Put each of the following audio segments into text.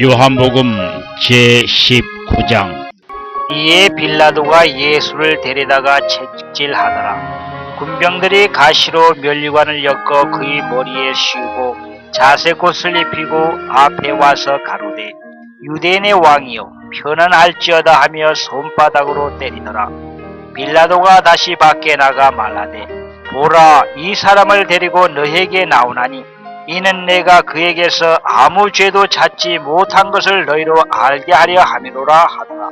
요한복음 제19장. 이에 빌라도가 예수를 데려다가 채찍질하더라. 군병들이 가시로 면류관을 엮어 그의 머리에 씌우고 자색옷을 입히고 앞에 와서 가로되 유대인의 왕이여 편안할지어다 하며 손바닥으로 때리더라. 빌라도가 다시 밖에 나가 말하되 보라, 이 사람을 데리고 너에게 나오나니 이는 내가 그에게서 아무 죄도 찾지 못한 것을 너희로 알게 하려 함이로라 하더라.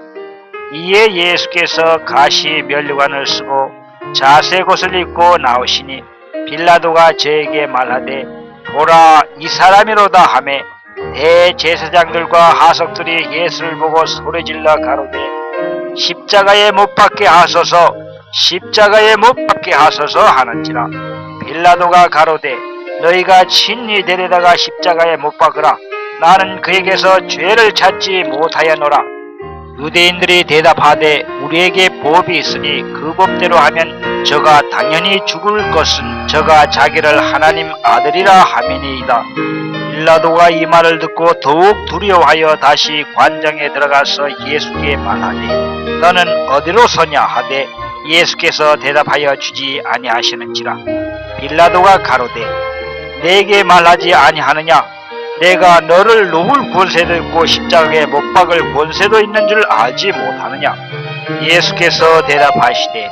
이에 예수께서 가시 면류관을 쓰고 자색옷을 입고 나오시니 빌라도가 저에게 말하되 보라, 이 사람이로다 하매 대제사장들과 하석들이 예수를 보고 소리질러 가로되 십자가에 못 박게 하소서, 십자가에 못 박게 하소서 하는지라. 빌라도가 가로되 너희가 친히 데려다가 십자가에 못 박으라. 나는 그에게서 죄를 찾지 못하였노라. 유대인들이 대답하되 우리에게 법이 있으니 그 법대로 하면 저가 당연히 죽을 것은 저가 자기를 하나님 아들이라 함이니이다. 빌라도가 이 말을 듣고 더욱 두려워하여 다시 관장에 들어가서 예수께 말하되 너는 어디로 서냐 하되 예수께서 대답하여 주지 아니하시는지라. 빌라도가 가로되 내게 말하지 아니하느냐? 내가 너를 놓을 권세도 있고 십자가에 못 박을 권세도 있는 줄 알지 못하느냐? 예수께서 대답하시되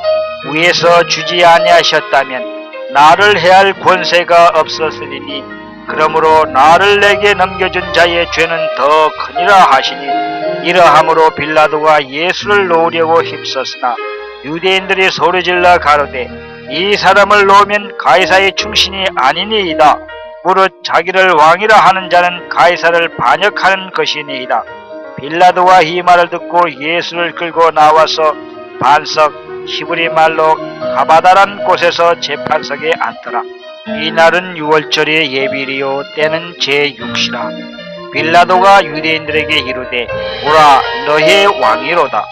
위에서 주지 아니하셨다면 나를 해할 권세가 없었으리니 그러므로 나를 내게 넘겨준 자의 죄는 더 크니라 하시니 이러함으로 빌라도가 예수를 놓으려고 힘썼으나 유대인들이 소리질러 가로되 이 사람을 놓으면 가이사의 충신이 아니니이다. 무릇 자기를 왕이라 하는 자는 가이사를 반역하는 것이니이다. 빌라도가 이 말을 듣고 예수를 끌고 나와서 반석 히브리 말로 가바다란 곳에서 재판석에 앉더라. 이날은 6월절의 예비리요 때는 제6시라. 빌라도가 유대인들에게 이르되 보라, 너희의 왕이로다.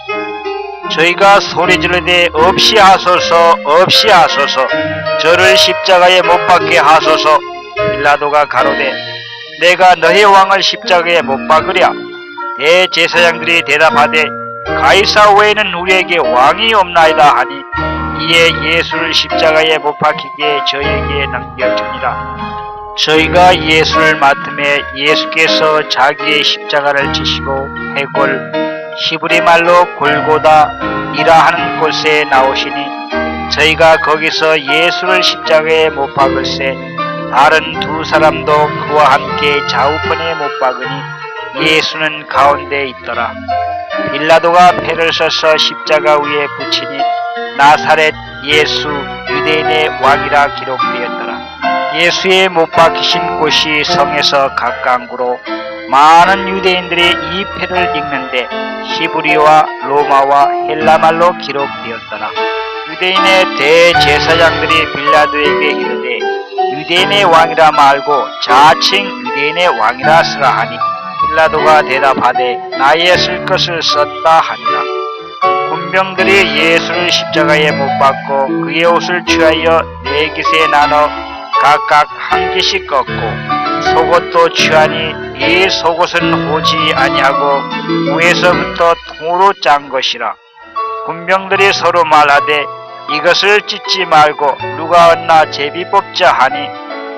저희가 소리지르되 없이 하소서, 없이 하소서, 저를 십자가에 못 박게 하소서. 빌라도가 가로되 내가 너희 왕을 십자가에 못 박으랴. 대제사장들이 대답하되 가이사 외에는 우리에게 왕이 없나이다 하니 이에 예수를 십자가에 못 박히게 저에게 넘겨주니라. 저희가 예수를 맡음에 예수께서 자기의 십자가를 지시고 해골 히브리 말로 골고다이라 하는 곳에 나오시니 저희가 거기서 예수를 십자가에 못 박을세 다른 두 사람도 그와 함께 좌우편에 못 박으니 예수는 가운데 있더라. 빌라도가 패를 써서 십자가 위에 붙이니 나사렛 예수 유대인의 왕이라 기록되었더라. 예수의 못 박히신 곳이 성에서 가까운구로 많은 유대인들이 이 패를 읽는데 히브리와 로마와 헬라말로 기록되었더라. 유대인의 대제사장들이 빌라도에게 이르되 유대인의 왕이라 말고 자칭 유대인의 왕이라 쓰라 하니 빌라도가 대답하되 나의 쓸 것을 썼다 하니라. 군병들이 예수를 십자가에 못 박고 그의 옷을 취하여 네 깃에 나눠 각각 한 깃씩 꺾고 속옷도 취하니 이 속옷은 호지 아니하고 위에서부터 통으로 짠 것이라. 군병들이 서로 말하되 이것을 찢지 말고 누가 얻나 제비 뽑자 하니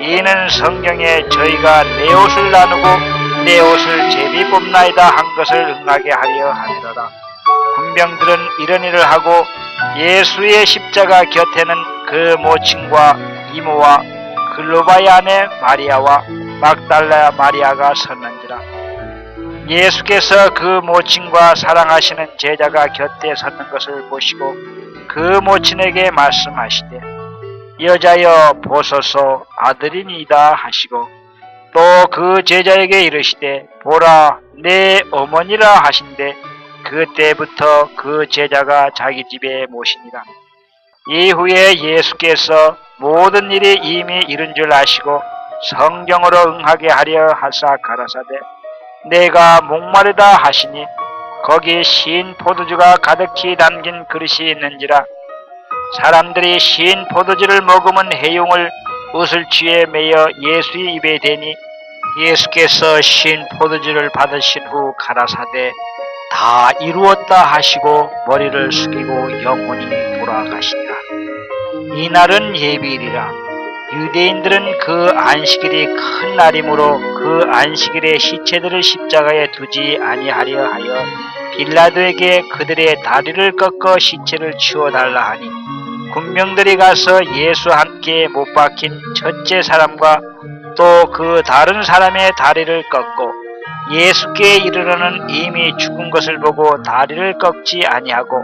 이는 성경에 저희가 내 옷을 나누고 내 옷을 제비 뽑나이다 한 것을 응하게 하려 함이로라. 군병들은 이런 일을 하고 예수의 십자가 곁에는 그 모친과 이모와 글로바의 아내 마리아와 막달라 마리아가 섰는지라. 예수께서 그 모친과 사랑하시는 제자가 곁에 섰는 것을 보시고 그 모친에게 말씀하시되 여자여 보소서 아들이니이다 하시고 또 그 제자에게 이르시되 보라 내 어머니라 하신대 그때부터 그 제자가 자기 집에 모시니라. 이후에 예수께서 모든 일이 이미 이른 줄 아시고 성경으로 응하게 하려 하사 가라사대 내가 목마르다 하시니 거기 신 포도주가 가득히 담긴 그릇이 있는지라. 사람들이 신 포도주를 머금은 해용을 웃을쥐에 매여 예수의 입에 대니 예수께서 신 포도주를 받으신 후 가라사대 다 이루었다 하시고 머리를 숙이고 영원히 돌아가시니라. 이날은 예비일이라. 유대인들은 그 안식일이 큰 날이므로 그 안식일에 시체들을 십자가에 두지 아니하려 하여 빌라도에게 그들의 다리를 꺾어 시체를 치워달라 하니 군병들이 가서 예수와 함께 못 박힌 첫째 사람과 또 그 다른 사람의 다리를 꺾고 예수께 이르러는 이미 죽은 것을 보고 다리를 꺾지 아니하고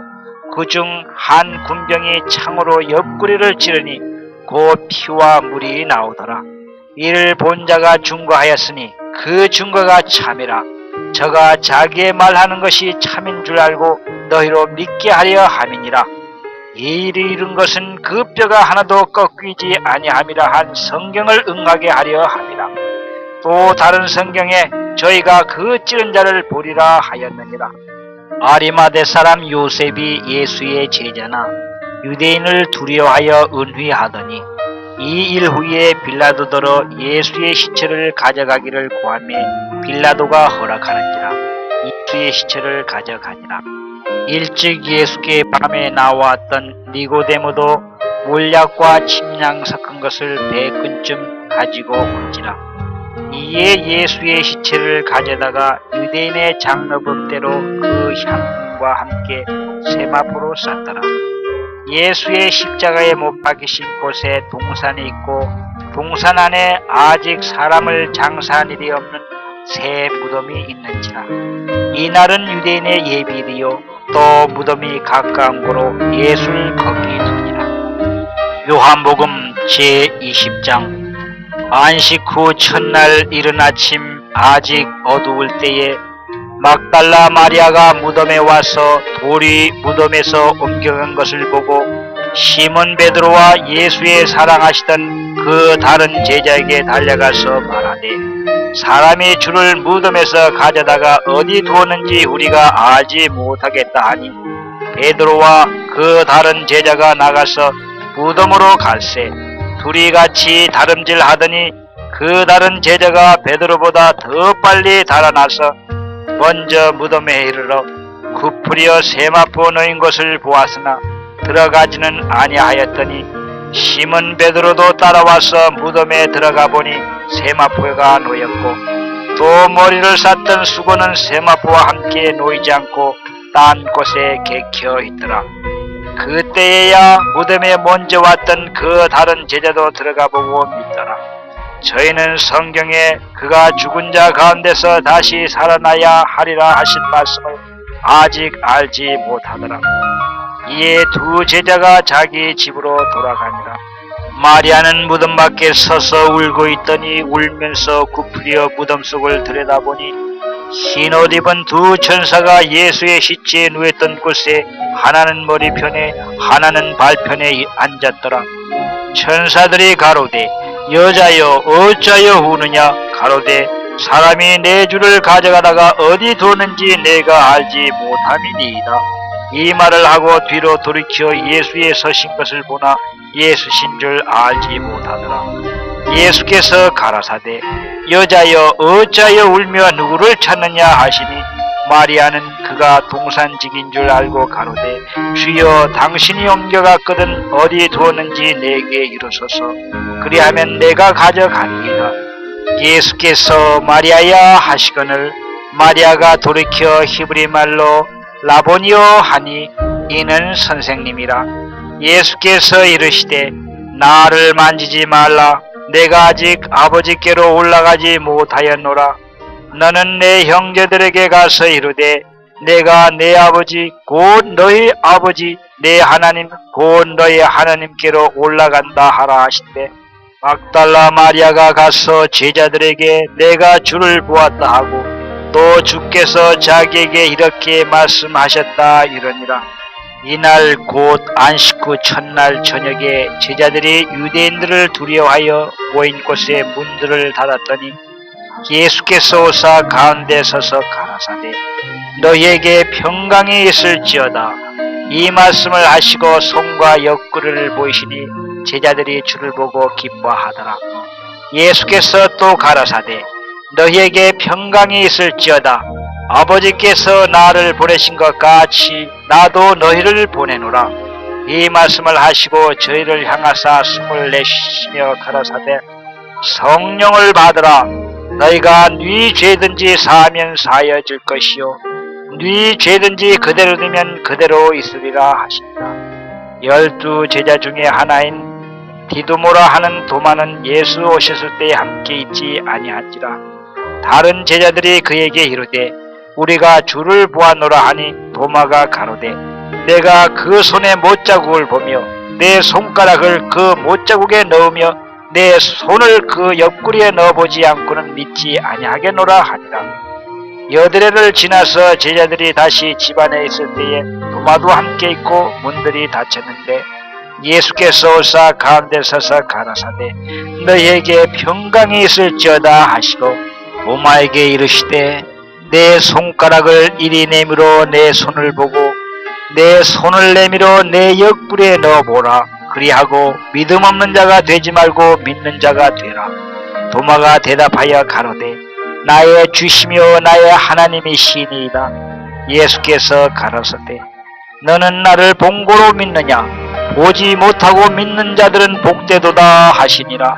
그중 한 군병이 창으로 옆구리를 찌르니 곧 피와 물이 나오더라. 이를 본 자가 증거하였으니 그 증거가 참이라. 저가 자기의 말하는 것이 참인 줄 알고 너희로 믿게 하려 함이니라. 이 일이 이룬 것은 그 뼈가 하나도 꺾이지 아니함이라 한 성경을 응하게 하려 함이라. 또 다른 성경에 저희가 그 찌른 자를 보리라 하였느니라. 아리마대 사람 요셉이 예수의 제자나 유대인을 두려워하여 은휘하더니 이 일 후에 빌라도더러 예수의 시체를 가져가기를 구하매 빌라도가 허락하는지라. 예수의 시체를 가져가니라. 일찍 예수께 밤에 나왔던 니고데모도 몰약과 침량 섞은 것을 배끈쯤 가지고 온지라. 이에 예수의 시체를 가져다가 유대인의 장로법대로 그 향과 함께 세마포로 쌌더라. 예수의 십자가에 못 박히신 곳에 동산이 있고 동산 안에 아직 사람을 장사한 일이 없는 새 무덤이 있는지라. 이날은 유대인의 예비일이요 또 무덤이 가까운 고로 예수를 거기 두니라. 요한복음 제20장. 안식 후 첫날 이른 아침 아직 어두울 때에 막달라 마리아가 무덤에 와서 돌이 무덤에서 옮겨간 것을 보고 시몬 베드로와 예수의 사랑하시던 그 다른 제자에게 달려가서 말하되 사람이 주를 무덤에서 가져다가 어디 두었는지 우리가 알지 못하겠다 하니 베드로와 그 다른 제자가 나가서 무덤으로 갈새 둘이 같이 다름질 하더니 그 다른 제자가 베드로보다 더 빨리 달아나서 먼저 무덤에 이르러 굽으려 세마포 놓인 것을 보았으나 들어가지는 아니하였더니 시몬 베드로도 따라와서 무덤에 들어가 보니 세마포가 놓였고 또 머리를 쌌던 수건은 세마포와 함께 놓이지 않고 딴 곳에 개켜 있더라. 그때에야 무덤에 먼저 왔던 그 다른 제자도 들어가 보고 믿더라. 저희는 성경에 그가 죽은 자 가운데서 다시 살아나야 하리라 하신 말씀을 아직 알지 못하더라. 이에 두 제자가 자기 집으로 돌아가니라. 마리아는 무덤 밖에 서서 울고 있더니 울면서 굽으려 무덤 속을 들여다보니 흰 옷 입은 두 천사가 예수의 시체에 누웠던 곳에 하나는 머리편에 하나는 발편에 앉았더라. 천사들이 가로되 여자여 어찌하여 우느냐. 가로되 사람이 내 주를 가져가다가 어디 두었는지 내가 알지 못함이니이다. 이 말을 하고 뒤로 돌이켜 예수의 서신 것을 보나 예수신 줄 알지 못하더라. 예수께서 가라사대 여자여 어찌하여 울며 누구를 찾느냐 하시니 마리아는 그가 동산직인 줄 알고 가로되 주여 당신이 옮겨갔거든 어디 두었는지 내게 이르소서. 그리하면 내가 가져가리이다. 예수께서 마리아야 하시거늘 마리아가 돌이켜 히브리 말로 라보니오 하니 이는 선생님이라. 예수께서 이르시되 나를 만지지 말라. 내가 아직 아버지께로 올라가지 못하였노라. 너는 내 형제들에게 가서 이르되 내가 내 아버지 곧 너희 아버지 내 하나님 곧 너희 하나님께로 올라간다 하라 하시되 막달라 마리아가 가서 제자들에게 내가 주를 보았다 하고 또 주께서 자기에게 이렇게 말씀하셨다 이러니라. 이날 곧 안식 후 첫날 저녁에 제자들이 유대인들을 두려워하여 모인 곳에 문들을 닫았더니 예수께서 오사 가운데 서서 가라사대 너희에게 평강이 있을지어다. 이 말씀을 하시고 손과 옆구리를 보이시니 제자들이 주를 보고 기뻐하더라. 예수께서 또 가라사대 너희에게 평강이 있을지어다. 아버지께서 나를 보내신 것 같이 나도 너희를 보내노라. 이 말씀을 하시고 저희를 향하사 숨을 내쉬며 가라사대 성령을 받으라. 너희가 네 죄든지 사하면 사하여질 것이요 네 죄든지 그대로 두면 그대로 있으리라 하신다. 12 제자 중에 하나인 디두모라 하는 도마는 예수 오셨을 때 함께 있지 아니한지라. 다른 제자들이 그에게 이르되 우리가 주를 보았노라 하니 도마가 가로되 내가 그 손에 못자국을 보며 내 손가락을 그 못자국에 넣으며 내 손을 그 옆구리에 넣어보지 않고는 믿지 아니하겠노라 하니라. 여드레를 지나서 제자들이 다시 집안에 있을 때에 도마도 함께 있고 문들이 닫혔는데 예수께서 오사 가운데 서서 가라사대 너희에게 평강이 있을지어다 하시고 도마에게 이르시되 내 손가락을 이리 내밀어 내 손을 보고 내 손을 내밀어 내 옆구리에 넣어보라. 그리하고 믿음 없는 자가 되지 말고 믿는 자가 되라. 도마가 대답하여 가로되 나의 주시며 나의 하나님이시니이다. 예수께서 가라사대 너는 나를 본고로 믿느냐? 보지 못하고 믿는 자들은 복되도다 하시니라.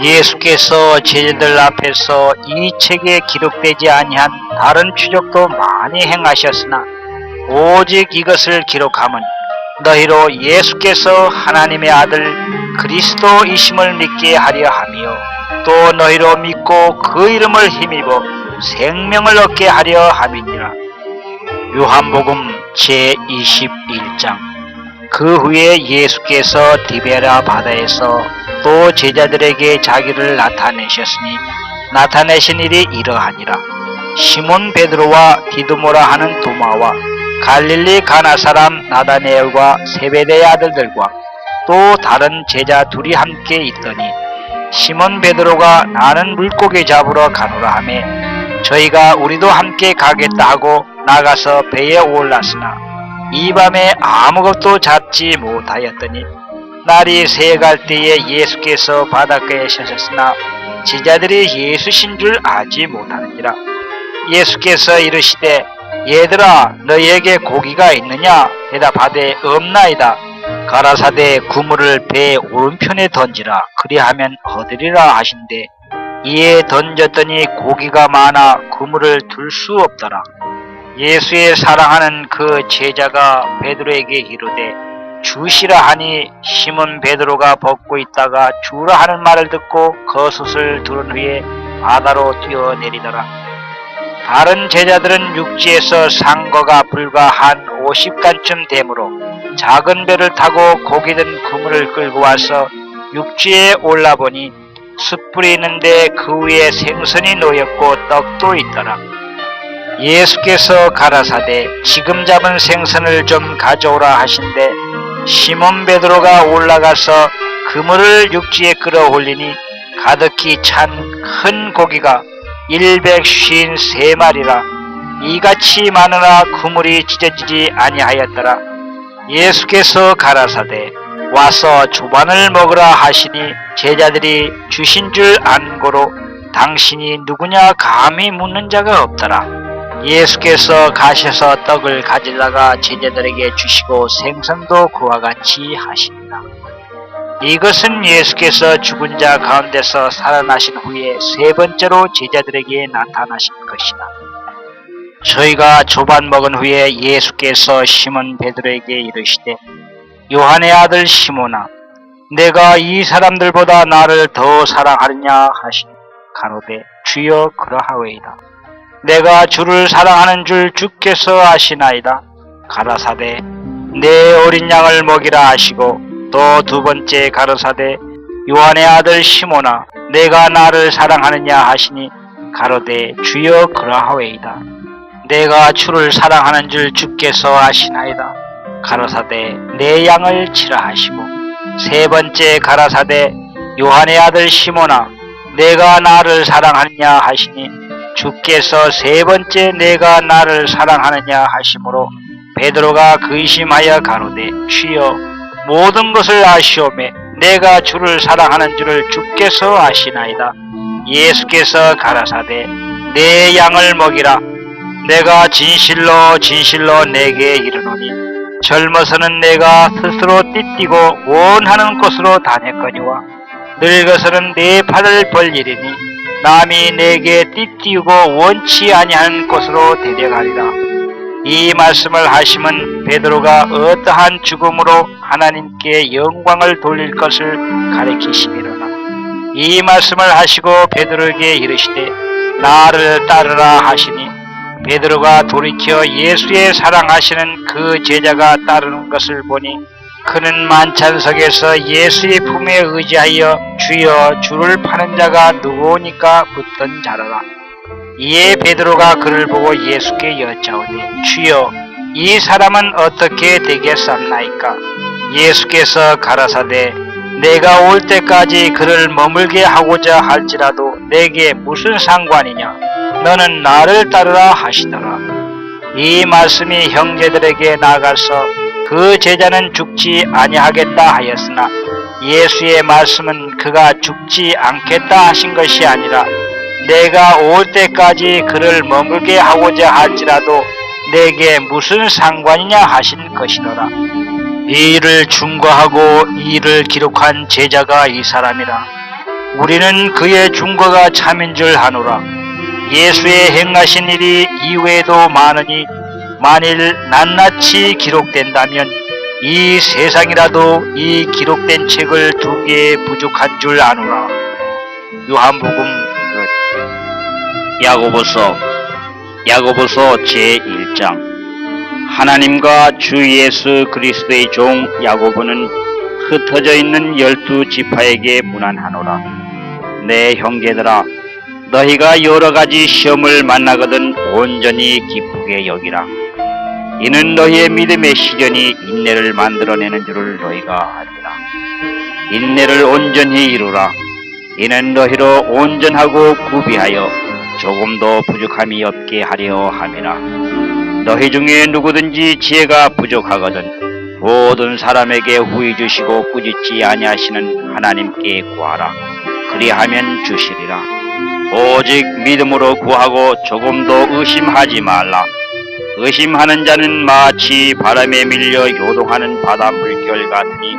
예수께서 제자들 앞에서 이 책에 기록되지 아니한 다른 표적도 많이 행하셨으나 오직 이것을 기록함은 너희로 예수께서 하나님의 아들 그리스도이심을 믿게 하려 함이요 또 너희로 믿고 그 이름을 힘입어 생명을 얻게 하려 함이니라. 요한복음 제21장. 그 후에 예수께서 디베라 바다에서 또 제자들에게 자기를 나타내셨으니 나타내신 일이 이러하니라. 시몬 베드로와 디두모라 하는 도마와 갈릴리 가나 사람 나다네엘과 세베대의 아들들과 또 다른 제자 둘이 함께 있더니 시몬 베드로가 나는 물고기 잡으러 가노라 하매 저희가 우리도 함께 가겠다 하고 나가서 배에 올랐으나 이 밤에 아무것도 잡지 못하였더니 날이 새갈 때에 예수께서 바닷가에 서셨으나 제자들이 예수신 줄 알지 못하는지라. 예수께서 이르시되 얘들아 너희에게 고기가 있느냐? 대답하되 없나이다. 가라사대 그물을 배 오른편에 던지라. 그리하면 얻으리라 하신대 이에 던졌더니 고기가 많아 그물을 둘 수 없더라. 예수의 사랑하는 그 제자가 베드로에게 이르되 주시라 하니 시몬 베드로가 벗고 있다가 주라 하는 말을 듣고 겉옷을 두른 후에 바다로 뛰어내리더라. 다른 제자들은 육지에서 상거가 불과 한 50간쯤 되므로 작은 배를 타고 고기 든 그물을 끌고 와서 육지에 올라보니 숯불이 있는데 그 위에 생선이 놓였고 떡도 있더라. 예수께서 가라사대 지금 잡은 생선을 좀 가져오라 하신대 시몬 베드로가 올라가서 그물을 육지에 끌어올리니 가득히 찬 큰 고기가 153마리라. 이같이 많으나 그물이 찢어지지 아니하였더라. 예수께서 가라사대 와서 조반을 먹으라 하시니 제자들이 주신 줄 안고로 당신이 누구냐 감히 묻는 자가 없더라. 예수께서 가셔서 떡을 가지다가 제자들에게 주시고 생선도 그와 같이 하시니라. 이것은 예수께서 죽은 자 가운데서 살아나신 후에 세 번째로 제자들에게 나타나신 것이다. 저희가 조반 먹은 후에 예수께서 시몬 베드로에게 이르시되 요한의 아들 시몬아 내가 이 사람들보다 나를 더 사랑하느냐 하시니 가로되 주여 그러하오이다. 내가 주를 사랑하는 줄 주께서 아시나이다. 가라사대 내 어린 양을 먹이라 하시고 또 두 번째 가라사대 요한의 아들 시몬아 내가 나를 사랑하느냐 하시니 가로되 주여 그러하오이다. 내가 주를 사랑하는 줄 주께서 아시나이다. 가라사대 내 양을 치라 하시고 세 번째 가라사대 요한의 아들 시몬아 내가 나를 사랑하느냐 하시니 주께서 세 번째 내가 나를 사랑하느냐 하시므로 베드로가 근심하여 가로되 주여 모든 것을 아시오매 내가 주를 사랑하는 줄을 주께서 아시나이다. 예수께서 가라사대 내 양을 먹이라. 내가 진실로 진실로 내게 이르노니 젊어서는 내가 스스로 띠띠고 원하는 곳으로 다녔거니와 늙어서는 내 팔을 벌리리니 남이 내게 띠띠우고 원치 아니하는 곳으로 데려가리라. 이 말씀을 하시면 베드로가 어떠한 죽음으로 하나님께 영광을 돌릴 것을 가리키시미로라. 이 말씀을 하시고 베드로에게 이르시되 나를 따르라 하시니 베드로가 돌이켜 예수의 사랑하시는 그 제자가 따르는 것을 보니 그는 만찬석에서 예수의 품에 의지하여 주여 주를 파는 자가 누구오니까 묻던 자라라. 이에 베드로가 그를 보고 예수께 여짜오되 주여 이 사람은 어떻게 되겠사옵나이까? 예수께서 가라사대 내가 올 때까지 그를 머물게 하고자 할지라도 내게 무슨 상관이냐? 너는 나를 따르라 하시더라. 이 말씀이 형제들에게 나가서 그 제자는 죽지 아니하겠다 하였으나 예수의 말씀은 그가 죽지 않겠다 하신 것이 아니라 내가 올 때까지 그를 머물게 하고자 할지라도 내게 무슨 상관이냐 하신 것이더라. 이를 중과하고 이를 기록한 제자가 이 사람이라. 우리는 그의 중과가 참인 줄 아노라. 예수의 행하신 일이 이외에도 많으니 만일 낱낱이 기록된다면 이 세상이라도 이 기록된 책을 2개 부족한 줄 아노라. 요한복음 야고보서 제1장. 하나님과 주 예수 그리스도의 종 야고보는 흩어져 있는 12지파에게 문안하노라. 내 형제들아, 너희가 여러가지 시험을 만나거든 온전히 기쁘게 여기라. 이는 너희의 믿음의 시련이 인내를 만들어내는 줄을 너희가 알리라. 인내를 온전히 이루라. 이는 너희로 온전하고 구비하여 조금도 부족함이 없게 하려 함이라. 너희 중에 누구든지 지혜가 부족하거든 모든 사람에게 후히 주시고 꾸짖지 아니하시는 하나님께 구하라. 그리하면 주시리라. 오직 믿음으로 구하고 조금도 의심하지 말라. 의심하는 자는 마치 바람에 밀려 요동하는 바다 물결 같으니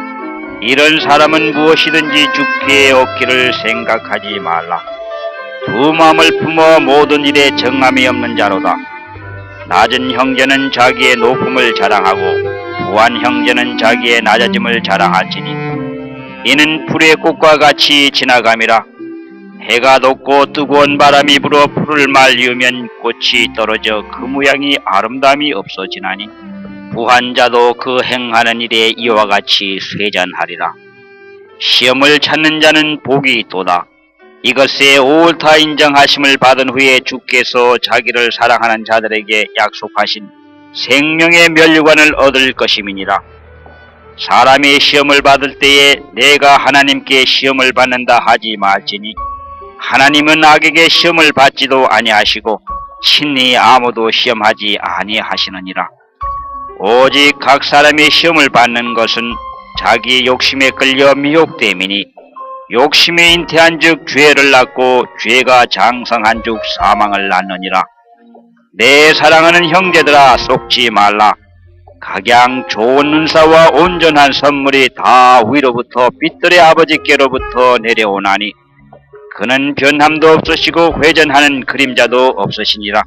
이런 사람은 무엇이든지 죽게 얻기를 생각하지 말라. 두 마음을 품어 모든 일에 정함이 없는 자로다. 낮은 형제는 자기의 높음을 자랑하고 부한 형제는 자기의 낮아짐을 자랑할지니 이는 풀의 꽃과 같이 지나감이라. 해가 돋고 뜨거운 바람이 불어 풀을 말리우면 꽃이 떨어져 그 모양이 아름다움이 없어지나니 부한 자도 그 행하는 일에 이와 같이 쇠잔하리라. 시험을 찾는 자는 복이 있도다. 이것에 옳다 인정하심을 받은 후에 주께서 자기를 사랑하는 자들에게 약속하신 생명의 면류관을 얻을 것임이니라. 사람이 시험을 받을 때에 내가 하나님께 시험을 받는다 하지 말지니 하나님은 악에게 시험을 받지도 아니하시고 친히 아무도 시험하지 아니하시느니라. 오직 각 사람이 시험을 받는 것은 자기 욕심에 끌려 미혹됨이니 욕심에 잉태한즉 죄를 낳고 죄가 장성한즉 사망을 낳느니라. 내 사랑하는 형제들아, 속지 말라. 각양 좋은 은사와 온전한 선물이 다 위로부터 빛들의 아버지께로부터 내려오나니 그는 변함도 없으시고 회전하는 그림자도 없으시니라.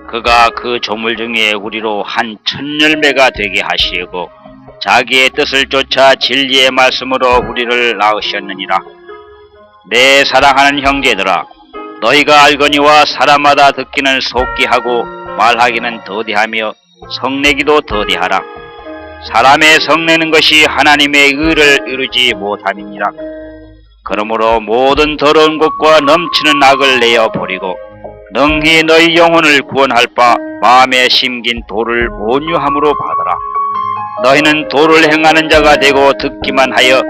그가 그 조물 중에 우리로 한 1000열매가 되게 하시고 자기의 뜻을 쫓아 진리의 말씀으로 우리를 낳으셨느니라. 내 사랑하는 형제들아, 너희가 알거니와 사람마다 듣기는 속기 하고 말하기는 더디하며 성내기도 더디하라. 사람의 성내는 것이 하나님의 의를 이루지 못함이니라. 그러므로 모든 더러운 것과 넘치는 악을 내어 버리고 능히 너희 영혼을 구원할 바 마음에 심긴 도를 온유함으로 받아라. 너희는 도를 행하는 자가 되고 듣기만 하여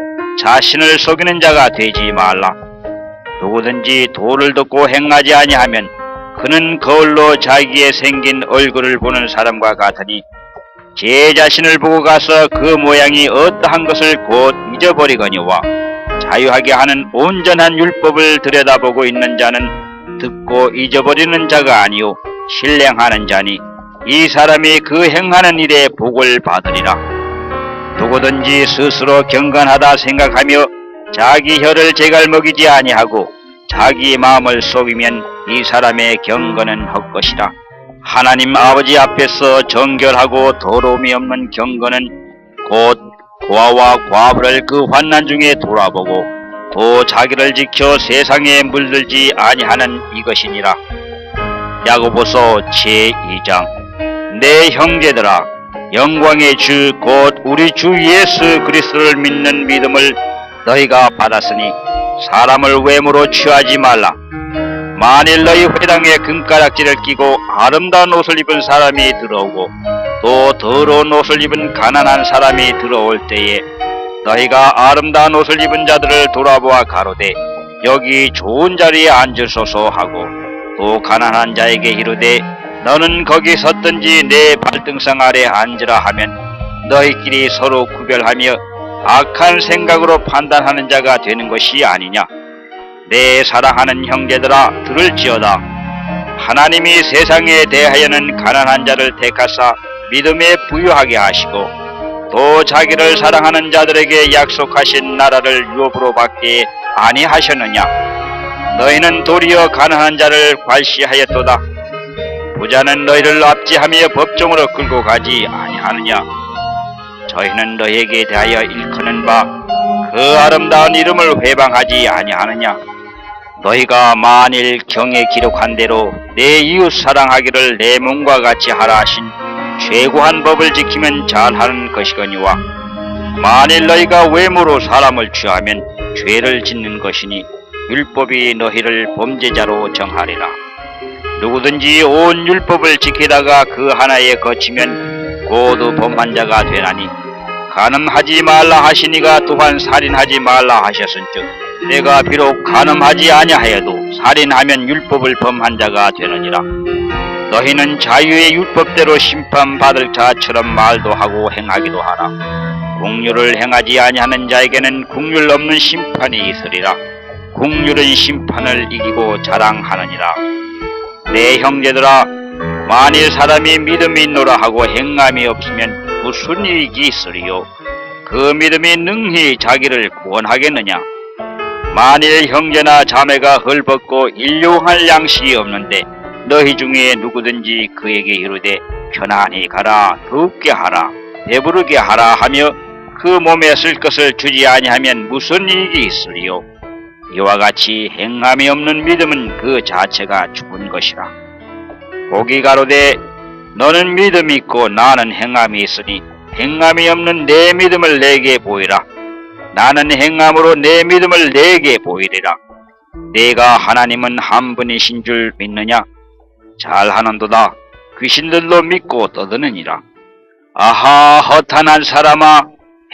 자신을 속이는 자가 되지 말라. 누구든지 도를 듣고 행하지 아니하면 그는 거울로 자기의 생긴 얼굴을 보는 사람과 같으니 제 자신을 보고 가서 그 모양이 어떠한 것을 곧 잊어버리거니와 자유하게 하는 온전한 율법을 들여다보고 있는 자는 듣고 잊어버리는 자가 아니요 신령하는 자니 이 사람이 그 행하는 일에 복을 받으리라. 누구든지 스스로 경건하다 생각하며 자기 혀를 제갈먹이지 아니하고 자기 마음을 속이면 이 사람의 경건은 헛것이라. 하나님 아버지 앞에서 정결하고 더러움이 없는 경건은 곧 고아와 과부를 그 환난 중에 돌아보고 또 자기를 지켜 세상에 물들지 아니하는 이것이니라. 야고보서 제2장. 내 형제들아, 영광의 주 곧 우리 주 예수 그리스도를 믿는 믿음을 너희가 받았으니 사람을 외모로 취하지 말라. 만일 너희 회당에 금가락지를 끼고 아름다운 옷을 입은 사람이 들어오고 또 더러운 옷을 입은 가난한 사람이 들어올 때에 너희가 아름다운 옷을 입은 자들을 돌아보아 가로되 여기 좋은 자리에 앉으소서 하고 또 가난한 자에게 이르되 너는 거기 섰든지 내 발등상 아래 앉으라 하면 너희끼리 서로 구별하며 악한 생각으로 판단하는 자가 되는 것이 아니냐. 내 사랑하는 형제들아, 들을지어다. 하나님이 세상에 대하여는 가난한 자를 택하사 믿음에 부유하게 하시고 또 자기를 사랑하는 자들에게 약속하신 나라를 유업으로 받게 아니하셨느냐. 너희는 도리어 가난한 자를 괄시하였도다. 부자는 너희를 압제하며 법정으로 끌고 가지 아니하느냐. 저희는 너희에게 대하여 일컫는 바 그 아름다운 이름을 회방하지 아니하느냐. 너희가 만일 경에 기록한 대로 내 이웃 사랑하기를 내 몸과 같이 하라 하신 최고한 법을 지키면 잘하는 것이거니와 만일 너희가 외모로 사람을 취하면 죄를 짓는 것이니 율법이 너희를 범죄자로 정하리라. 누구든지 온 율법을 지키다가 그 하나에 거치면 고도 범한 자가 되나니 간음하지 말라 하시니가 또한 살인하지 말라 하셨은즉 내가 비록 간음하지 아니하여도 살인하면 율법을 범한 자가 되느니라. 너희는 자유의 율법대로 심판받을 자처럼 말도 하고 행하기도 하라. 국률을 행하지 아니하는 자에게는 국률 없는 심판이 있으리라. 국률은 심판을 이기고 자랑하느니라. 내 형제들아, 만일 사람이 믿음이 있노라 하고 행함이 없으면 무슨 이익이 있으리요. 그 믿음이 능히 자기를 구원하겠느냐. 만일 형제나 자매가 헐벗고 일용할 양식이 없는데 너희 중에 누구든지 그에게 이르되 편안히 가라, 덥게 하라, 배부르게 하라 하며 그 몸에 쓸 것을 주지 아니하면 무슨 이익이 있으리요. 이와 같이 행함이 없는 믿음은 그 자체가 죽은 것이라. 고기 가로되 너는 믿음이 있고 나는 행함이 있으니 행함이 없는 내 믿음을 내게 보이라. 나는 행함으로 내 믿음을 내게 보이리라. 내가 하나님은 한 분이신 줄 믿느냐? 잘하는도다. 귀신들도 믿고 떠드느니라. 아하, 허탄한 사람아,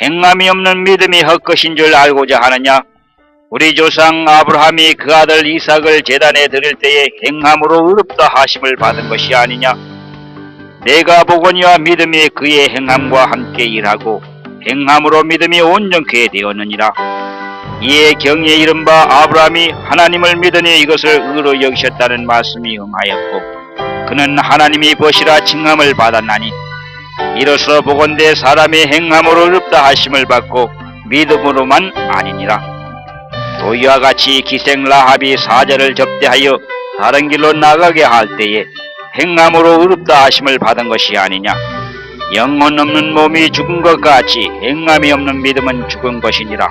행함이 없는 믿음이 헛것인 줄 알고자 하느냐? 우리 조상 아브라함이 그 아들 이삭을 제단에 드릴 때에 행함으로 의롭다 하심을 받은 것이 아니냐? 내가 보거니와 믿음이 그의 행함과 함께 일하고 행함으로 믿음이 온전케 되었느니라. 이에 경에 이른바 아브라함이 하나님을 믿으니 이것을 의로 여기셨다는 말씀이 응하였고 그는 하나님이 보시라 칭함을 받았나니 이로써 보건대 사람의 행함으로 의롭다 하심을 받고 믿음으로만 아니니라. 또 이와 같이 기생 라합이 사자를 접대하여 다른 길로 나가게 할 때에 행함으로 의롭다 하심을 받은 것이 아니냐. 영혼 없는 몸이 죽은 것 같이 행함이 없는 믿음은 죽은 것이니라.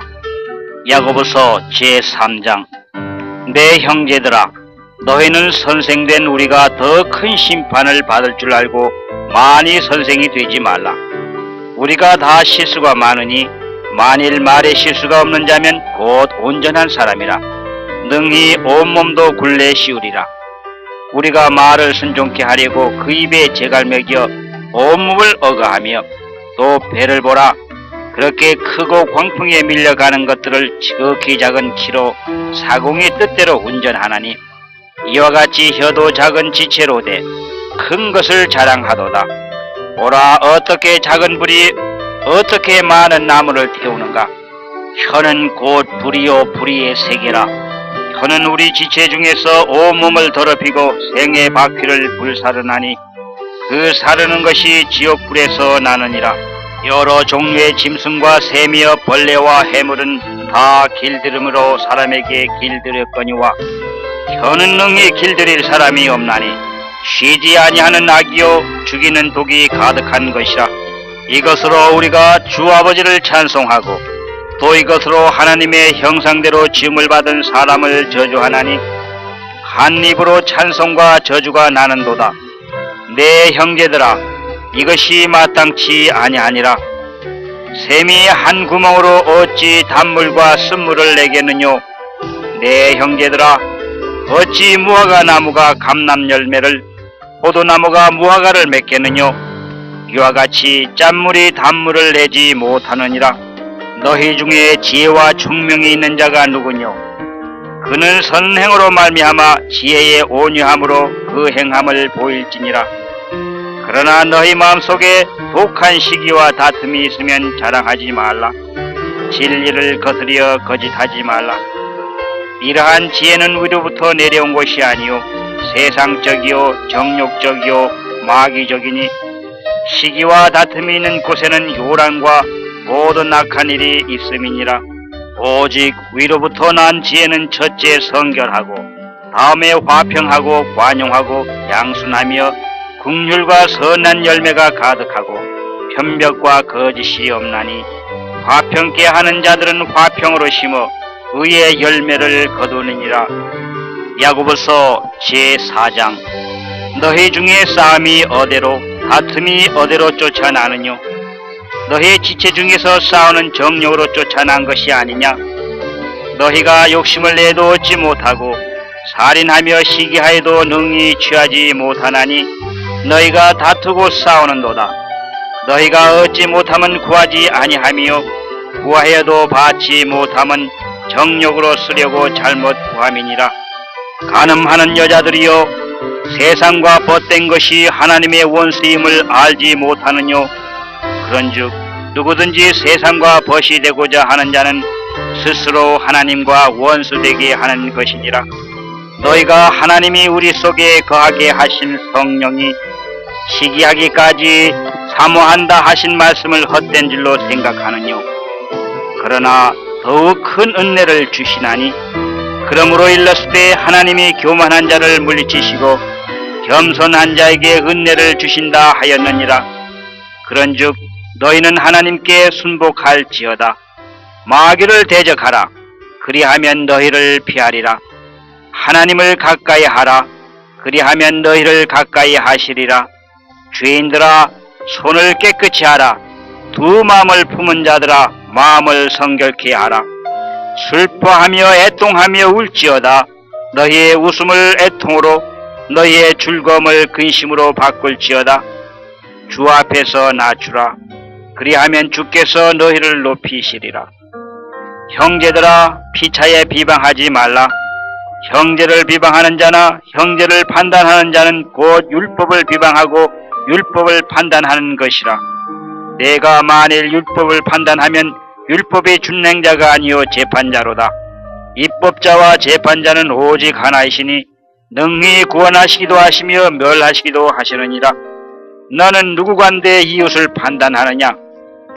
야고보서 제3장. 내 형제들아, 너희는 선생된 우리가 더 큰 심판을 받을 줄 알고 많이 선생이 되지 말라. 우리가 다 실수가 많으니 만일 말에 실수가 없는 자면 곧 온전한 사람이라 능히 온몸도 굴레 씌우리라. 우리가 말을 순종케 하려고 그 입에 제갈매겨 온몸을 억어하며 또 배를 보라. 그렇게 크고 광풍에 밀려가는 것들을 지극히 작은 키로 사공의 뜻대로 운전하나니 이와 같이 혀도 작은 지체로 돼 큰 것을 자랑하도다. 보라, 어떻게 작은 불이 어떻게 많은 나무를 태우는가. 혀는 곧 불이요 불의의 세계라. 혀는 우리 지체 중에서 온몸을 더럽히고 생의 바퀴를 불사르나니 그 사르는 것이 지옥불에서 나느니라. 여러 종류의 짐승과 새미어 벌레와 해물은 다 길들음으로 사람에게 길들였거니와 혀는 능히 길들일 사람이 없나니 쉬지 아니하는 악이요 죽이는 독이 가득한 것이라. 이것으로 우리가 주 아버지를 찬송하고 또 이것으로 하나님의 형상대로 지음을 받은 사람을 저주하나니 한 입으로 찬송과 저주가 나는도다. 내 형제들아, 이것이 마땅치 아니하니라. 샘이 한 구멍으로 어찌 단물과 쓴물을 내겠느뇨. 내 형제들아, 어찌 무화과 나무가 감람 열매를, 포도나무가 무화과를 맺겠느뇨. 이와 같이 짠물이 단물을 내지 못하느니라. 너희 중에 지혜와 총명이 있는 자가 누구뇨. 그는 선행으로 말미암아 지혜의 온유함으로 그 행함을 보일지니라. 그러나 너희 마음속에 독한 시기와 다툼이 있으면 자랑하지 말라. 진리를 거스려 거짓하지 말라. 이러한 지혜는 위로부터 내려온 것이 아니요 세상적이요 정욕적이요 마귀적이니 시기와 다툼이 있는 곳에는 요란과 모든 악한 일이 있음이니라. 오직 위로부터 난 지혜는 첫째 성결하고 다음에 화평하고 관용하고 양순하며 긍휼과 선한 열매가 가득하고 편벽과 거짓이 없나니 화평케 하는 자들은 화평으로 심어 의의 열매를 거두느니라. 야고보서 제4장. 너희 중에 싸움이 어디로 다툼이 어디로 쫓아나느뇨. 너희 지체 중에서 싸우는 정욕으로 쫓아난 것이 아니냐. 너희가 욕심을 내도 얻지 못하고 살인하며 시기하여도 능히 취하지 못하나니 너희가 다투고 싸우는도다. 너희가 얻지 못하면 구하지 아니하며 구하여도 받지 못하면 정욕으로 쓰려고 잘못 구함이니라. 간음하는 여자들이여, 세상과 벗된 것이 하나님의 원수임을 알지 못하느뇨. 그런즉 누구든지 세상과 벗이 되고자 하는 자는 스스로 하나님과 원수되게 하는 것이니라. 너희가 하나님이 우리 속에 거하게 하신 성령이 시기하기까지 사모한다 하신 말씀을 헛된 줄로 생각하느뇨. 그러나 더욱 큰 은혜를 주시나니 그러므로 일렀을 때 하나님이 교만한 자를 물리치시고 겸손한 자에게 은혜를 주신다 하였느니라. 그런즉 너희는 하나님께 순복할지어다. 마귀를 대적하라. 그리하면 너희를 피하리라. 하나님을 가까이 하라. 그리하면 너희를 가까이 하시리라. 죄인들아, 손을 깨끗이 하라. 두 마음을 품은 자들아, 마음을 성결케 하라. 슬퍼하며 애통하며 울지어다. 너희의 웃음을 애통으로, 너희의 즐거움을 근심으로 바꿀지어다. 주 앞에서 낮추라. 그리하면 주께서 너희를 높이시리라. 형제들아, 피차에 비방하지 말라. 형제를 비방하는 자나 형제를 판단하는 자는 곧 율법을 비방하고 율법을 판단하는 것이라. 내가 만일 율법을 판단하면 율법의 준행자가 아니요 재판자로다. 입법자와 재판자는 오직 하나이시니 능히 구원하시기도 하시며 멸하시기도 하시느니라. 너는 누구간데 이웃을 판단하느냐.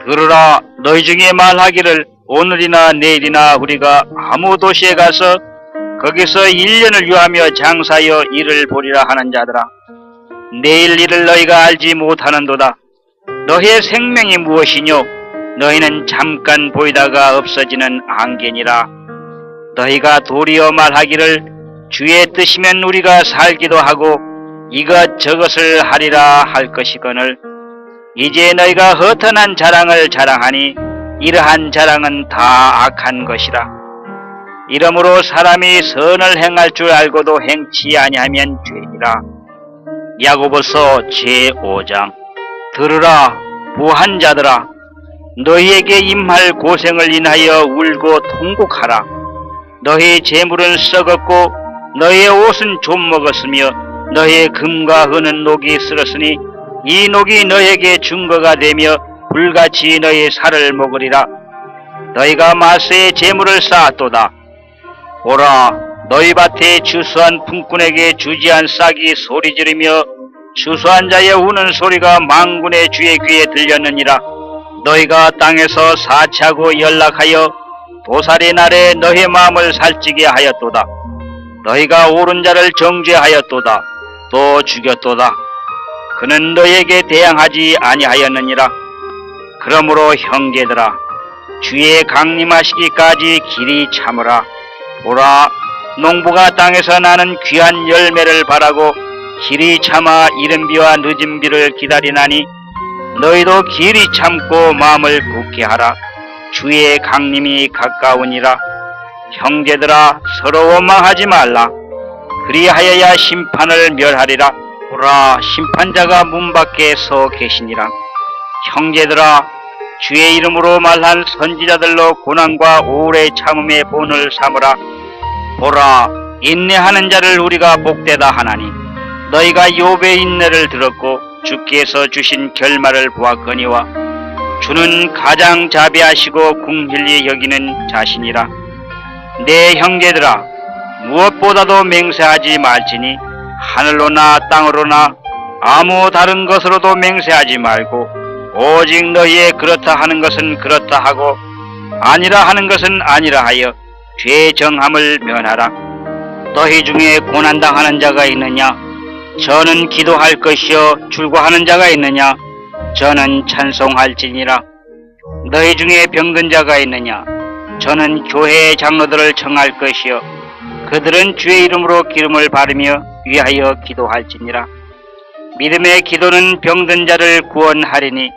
들으라. 너희 중에 말하기를 오늘이나 내일이나 우리가 아무 도시에 가서 거기서 1년을 유하며 장사하여 일을 보리라 하는 자들아. 내일 일을 너희가 알지 못하는도다. 너희의 생명이 무엇이뇨. 너희는 잠깐 보이다가 없어지는 안개니라. 너희가 도리어 말하기를 주의 뜻이면 우리가 살기도 하고 이것저것을 하리라 할 것이거늘 이제 너희가 허탄한 자랑을 자랑하니 이러한 자랑은 다 악한 것이라. 이러므로 사람이 선을 행할 줄 알고도 행치 아니하면 죄니라. 야고보서 제5장. 들으라 부한 자들아. 너희에게 임할 고생을 인하여 울고 통곡하라. 너희 재물은 썩었고 너희의 옷은 좀 먹었으며 너희의 금과 은은 녹이 쓸었으니 이 녹이 너희에게 증거가 되며 불같이 너희 살을 먹으리라. 너희가 마세의 재물을 쌓았도다. 보라, 너희 밭에 추수한 품꾼에게 주지한 싹이 소리 지르며 추수한 자의 우는 소리가 만군의 주의 귀에 들렸느니라. 너희가 땅에서 사치하고 연락하여 도살의 날에 너희 마음을 살찌게 하였도다. 너희가 옳은 자를 정죄하였도다. 또 죽였도다. 그는 너희에게 대항하지 아니하였느니라. 그러므로 형제들아, 주의 강림하시기까지 길이 참으라. 보라, 농부가 땅에서 나는 귀한 열매를 바라고 길이 참아 이른 비와 늦은 비를 기다리나니 너희도 길이 참고 마음을 굳게 하라. 주의 강림이 가까우니라. 형제들아, 서로 원망하지 말라. 그리하여야 심판을 멸하리라. 보라, 심판자가 문 밖에 서 계시니라. 형제들아, 주의 이름으로 말한 선지자들로 고난과 오래 참음의 본을 삼으라. 보라, 인내하는 자를 우리가 복되다 하나니 너희가 욥의 인내를 들었고 주께서 주신 결말을 보았거니와 주는 가장 자비하시고 궁휼히 여기는 자신이라. 내 형제들아, 무엇보다도 맹세하지 말지니 하늘로나 땅으로나 아무 다른 것으로도 맹세하지 말고 오직 너희의 그렇다 하는 것은 그렇다 하고 아니라 하는 것은 아니라 하여 죄 정함을 면하라. 너희 중에 고난당하는 자가 있느냐? 저는 기도할 것이요. 출고하는 자가 있느냐? 저는 찬송할지니라. 너희 중에 병든 자가 있느냐? 저는 교회의 장로들을 청할 것이요. 그들은 주의 이름으로 기름을 바르며 위하여 기도할지니라. 믿음의 기도는 병든 자를 구원하리니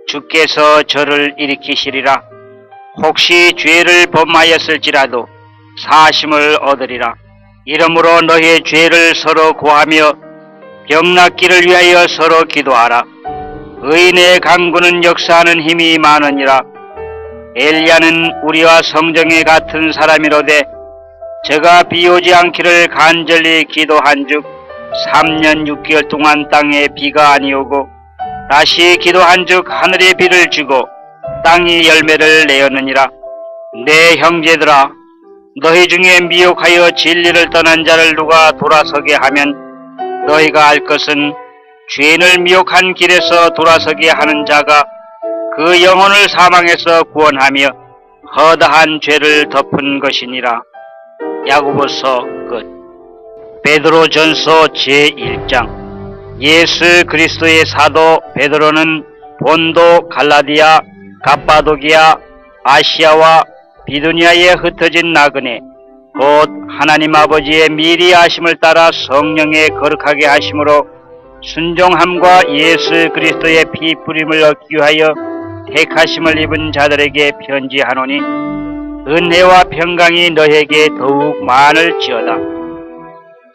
주께서 저를 일으키시리라. 혹시 죄를 범하였을지라도 사심을 얻으리라. 이러므로 너희의 죄를 서로 고하며 병낫기를 위하여 서로 기도하라. 의인의 강구는 역사하는 힘이 많으니라. 엘리야는 우리와 성정에 같은 사람이로되 저가 비 오지 않기를 간절히 기도한즉 3년 6개월 동안 땅에 비가 아니오고 다시 기도한즉 하늘에 비를 주고 땅이 열매를 내었느니라. 내 형제들아, 너희 중에 미혹하여 진리를 떠난 자를 누가 돌아서게 하면 너희가 알 것은 죄인을 미혹한 길에서 돌아서게 하는 자가 그 영혼을 사망에서 구원하며 허다한 죄를 덮은 것이니라. 야고보서 끝. 베드로전서 제1장. 예수 그리스도의 사도 베드로는 본도, 갈라디아, 갑바도기아, 아시아와 비두니아에 흩어진 나그네 곧 하나님 아버지의 미리 하심을 따라 성령에 거룩하게 하심으로 순종함과 예수 그리스도의 피 뿌림을 얻기 위하여 택하심을 입은 자들에게 편지하노니 은혜와 평강이 너에게 더욱 많을지어다.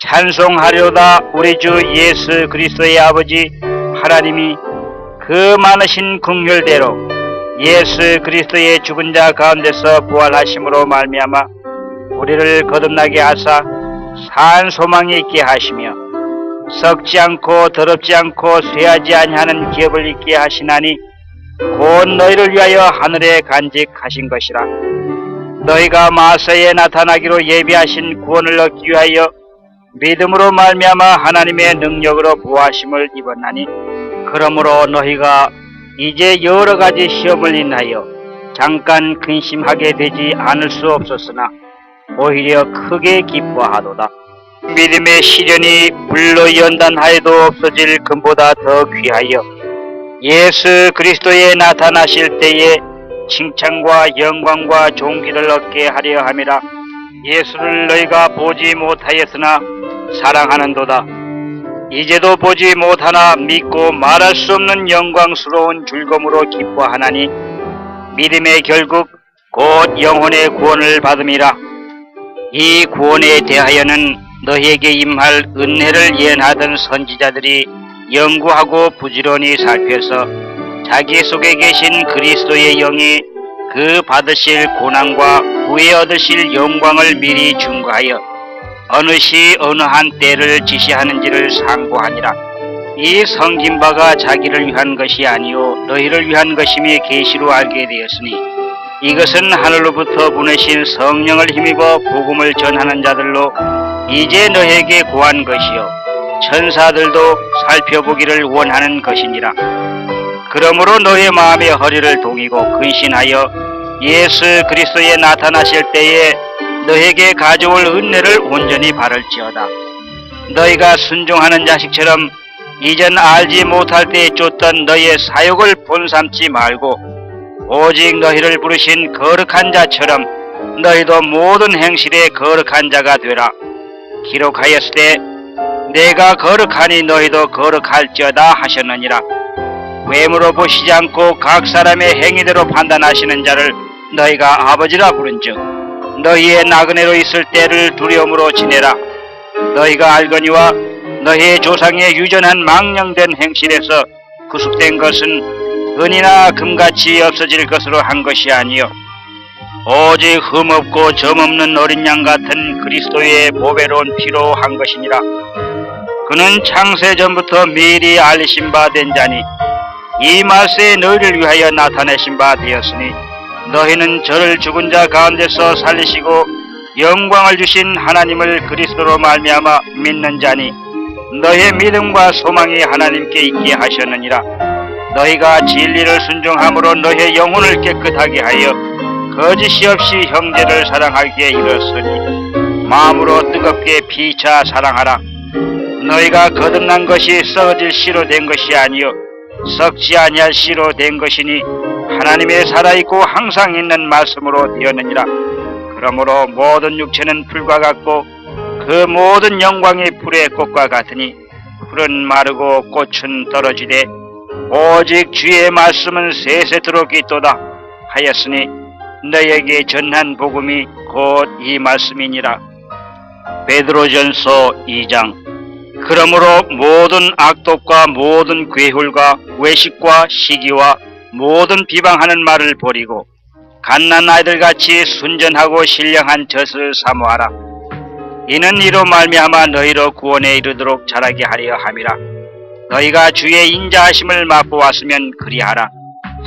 찬송하려다 우리 주 예수 그리스도의 아버지 하나님이 그 많으신 긍휼대로 예수 그리스도의 죽은 자 가운데서 부활하심으로 말미암아 우리를 거듭나게 하사 산 소망이 있게 하시며 썩지 않고 더럽지 않고 쇠하지 아니하는 기업을 있게 하시나니 곧 너희를 위하여 하늘에 간직하신 것이라. 너희가 마세에 나타나기로 예비하신 구원을 얻기 위하여 믿음으로 말미암아 하나님의 능력으로 부하심을 입었나니 그러므로 너희가 이제 여러 가지 시험을 인하여 잠깐 근심하게 되지 않을 수 없었으나 오히려 크게 기뻐하도다. 믿음의 시련이 불로 연단하여도 없어질 금보다 더 귀하여 예수 그리스도에 나타나실 때에 칭찬과 영광과 존귀를 얻게 하려 함이라. 예수를 너희가 보지 못하였으나 사랑하는도다. 이제도 보지 못하나 믿고 말할 수 없는 영광스러운 즐거움으로 기뻐하나니 믿음의 결국 곧 영혼의 구원을 받음이라. 이 구원에 대하여는 너희에게 임할 은혜를 예언하던 선지자들이 연구하고 부지런히 살펴서 자기 속에 계신 그리스도의 영이 그 받으실 고난과 후에 얻으실 영광을 미리 증거하여 어느 시 어느 한 때를 지시하는지를 상고하니라. 이 성긴 바가 자기를 위한 것이 아니요 너희를 위한 것임이 계시로 알게 되었으니 이것은 하늘로부터 보내신 성령을 힘입어 복음을 전하는 자들로 이제 너희에게 구한 것이요 천사들도 살펴보기를 원하는 것이니라. 그러므로 너희 마음의 허리를 동이고 근신하여 예수 그리스도에 나타나실 때에 너희에게 가져올 은혜를 온전히 바랄지어다. 너희가 순종하는 자식처럼 이전 알지 못할 때에 쫓던 너희의 사욕을 본삼지 말고 오직 너희를 부르신 거룩한 자처럼 너희도 모든 행실에 거룩한 자가 되라. 기록하였으되 내가 거룩하니 너희도 거룩할지어다 하셨느니라. 외모로 보시지 않고 각 사람의 행위대로 판단하시는 자를 너희가 아버지라 부른즉 너희의 나그네로 있을 때를 두려움으로 지내라. 너희가 알거니와 너희의 조상의 유전한 망령된 행실에서 구속된 것은 은이나 금같이 없어질 것으로 한 것이 아니요 오직 흠없고 점없는 어린 양 같은 그리스도의 보배로운 피로 한 것이니라. 그는 창세전부터 미리 알리신 바 된 자니 이 말세에 너희를 위하여 나타내신 바 되었으니 너희는 저를 죽은 자 가운데서 살리시고 영광을 주신 하나님을 그리스도로 말미암아 믿는 자니 너희의 믿음과 소망이 하나님께 있게 하셨느니라. 너희가 진리를 순종함으로 너희의 영혼을 깨끗하게 하여 거짓이 없이 형제를 사랑하기에 이르렀으니 마음으로 뜨겁게 피차 사랑하라. 너희가 거듭난 것이 썩어질 씨로 된 것이 아니요 썩지 아니할 씨로 된 것이니 하나님의 살아있고 항상 있는 말씀으로 되었느니라. 그러므로 모든 육체는 풀과 같고 그 모든 영광이 풀의 꽃과 같으니 풀은 마르고 꽃은 떨어지되 오직 주의 말씀은 세세토록 있도다 하였으니 너희에게 전한 복음이 곧 이 말씀이니라. 베드로전서 2장. 그러므로 모든 악독과 모든 괴hul과 외식과 시기와 모든 비방하는 말을 버리고 갓난 아이들같이 순전하고 신령한 젖을 사모하라. 이는 이로 말미암아 너희로 구원에 이르도록 자라게 하려 함이라. 너희가 주의 인자하심을 맛보았으면 그리하라.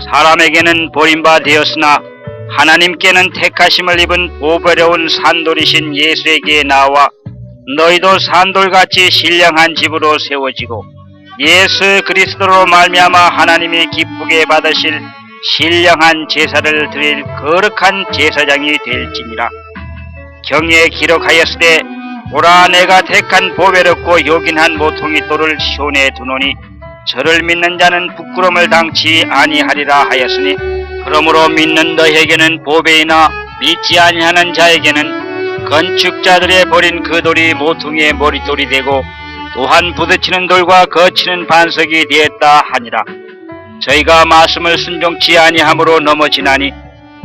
사람에게는 버림바 되었으나 하나님께는 택하심을 입은 보배로운 산돌이신 예수에게 나와 너희도 산돌같이 신령한 집으로 세워지고 예수 그리스도로 말미암아 하나님이 기쁘게 받으실 신령한 제사를 드릴 거룩한 제사장이 될지니라. 경에 기록하였으되 보라 내가 택한 보배롭고 요긴한 모퉁이 돌을 시온에 두노니 저를 믿는 자는 부끄러움을 당치 아니하리라 하였으니 그러므로 믿는 너희에게는 보배이나 믿지 아니하는 자에게는 건축자들의 버린 그 돌이 모퉁이의 머릿돌이 되고 또한 부딪히는 돌과 거치는 반석이 되었다 하니라. 저희가 말씀을 순종치 아니함으로 넘어지나니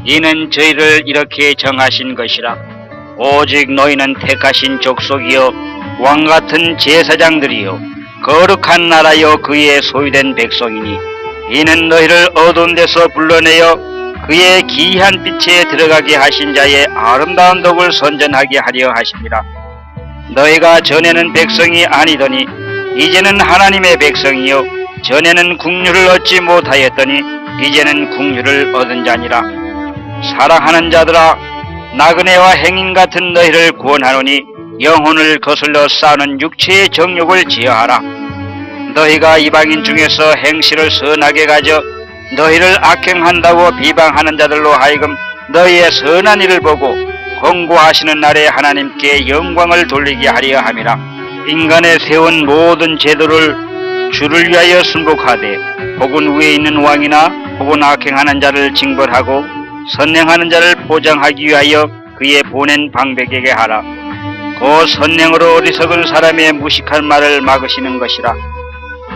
이는 저희를 이렇게 정하신 것이라. 오직 너희는 택하신 족속이요 왕같은 제사장들이요 거룩한 나라요 그의 소유된 백성이니 이는 너희를 어두운 데서 불러내어 그의 기이한 빛에 들어가게 하신 자의 아름다운 덕을 선전하게 하려 하십니다. 너희가 전에는 백성이 아니더니 이제는 하나님의 백성이요 전에는 국류를 얻지 못하였더니 이제는 국류를 얻은 자니라. 사랑하는 자들아 나그네와 행인 같은 너희를 구원하노니 영혼을 거슬러 싸우는 육체의 정욕을 제어하라. 너희가 이방인 중에서 행실을 선하게 가져 너희를 악행한다고 비방하는 자들로 하여금 너희의 선한 일을 보고 권고하시는 날에 하나님께 영광을 돌리게 하려 함이라. 인간의 세운 모든 제도를 주를 위하여 순복하되 혹은 위에 있는 왕이나 혹은 악행하는 자를 징벌하고 선행하는 자를 보장하기 위하여 그의 보낸 방백에게 하라. 그 선행으로 어리석은 사람의 무식한 말을 막으시는 것이라.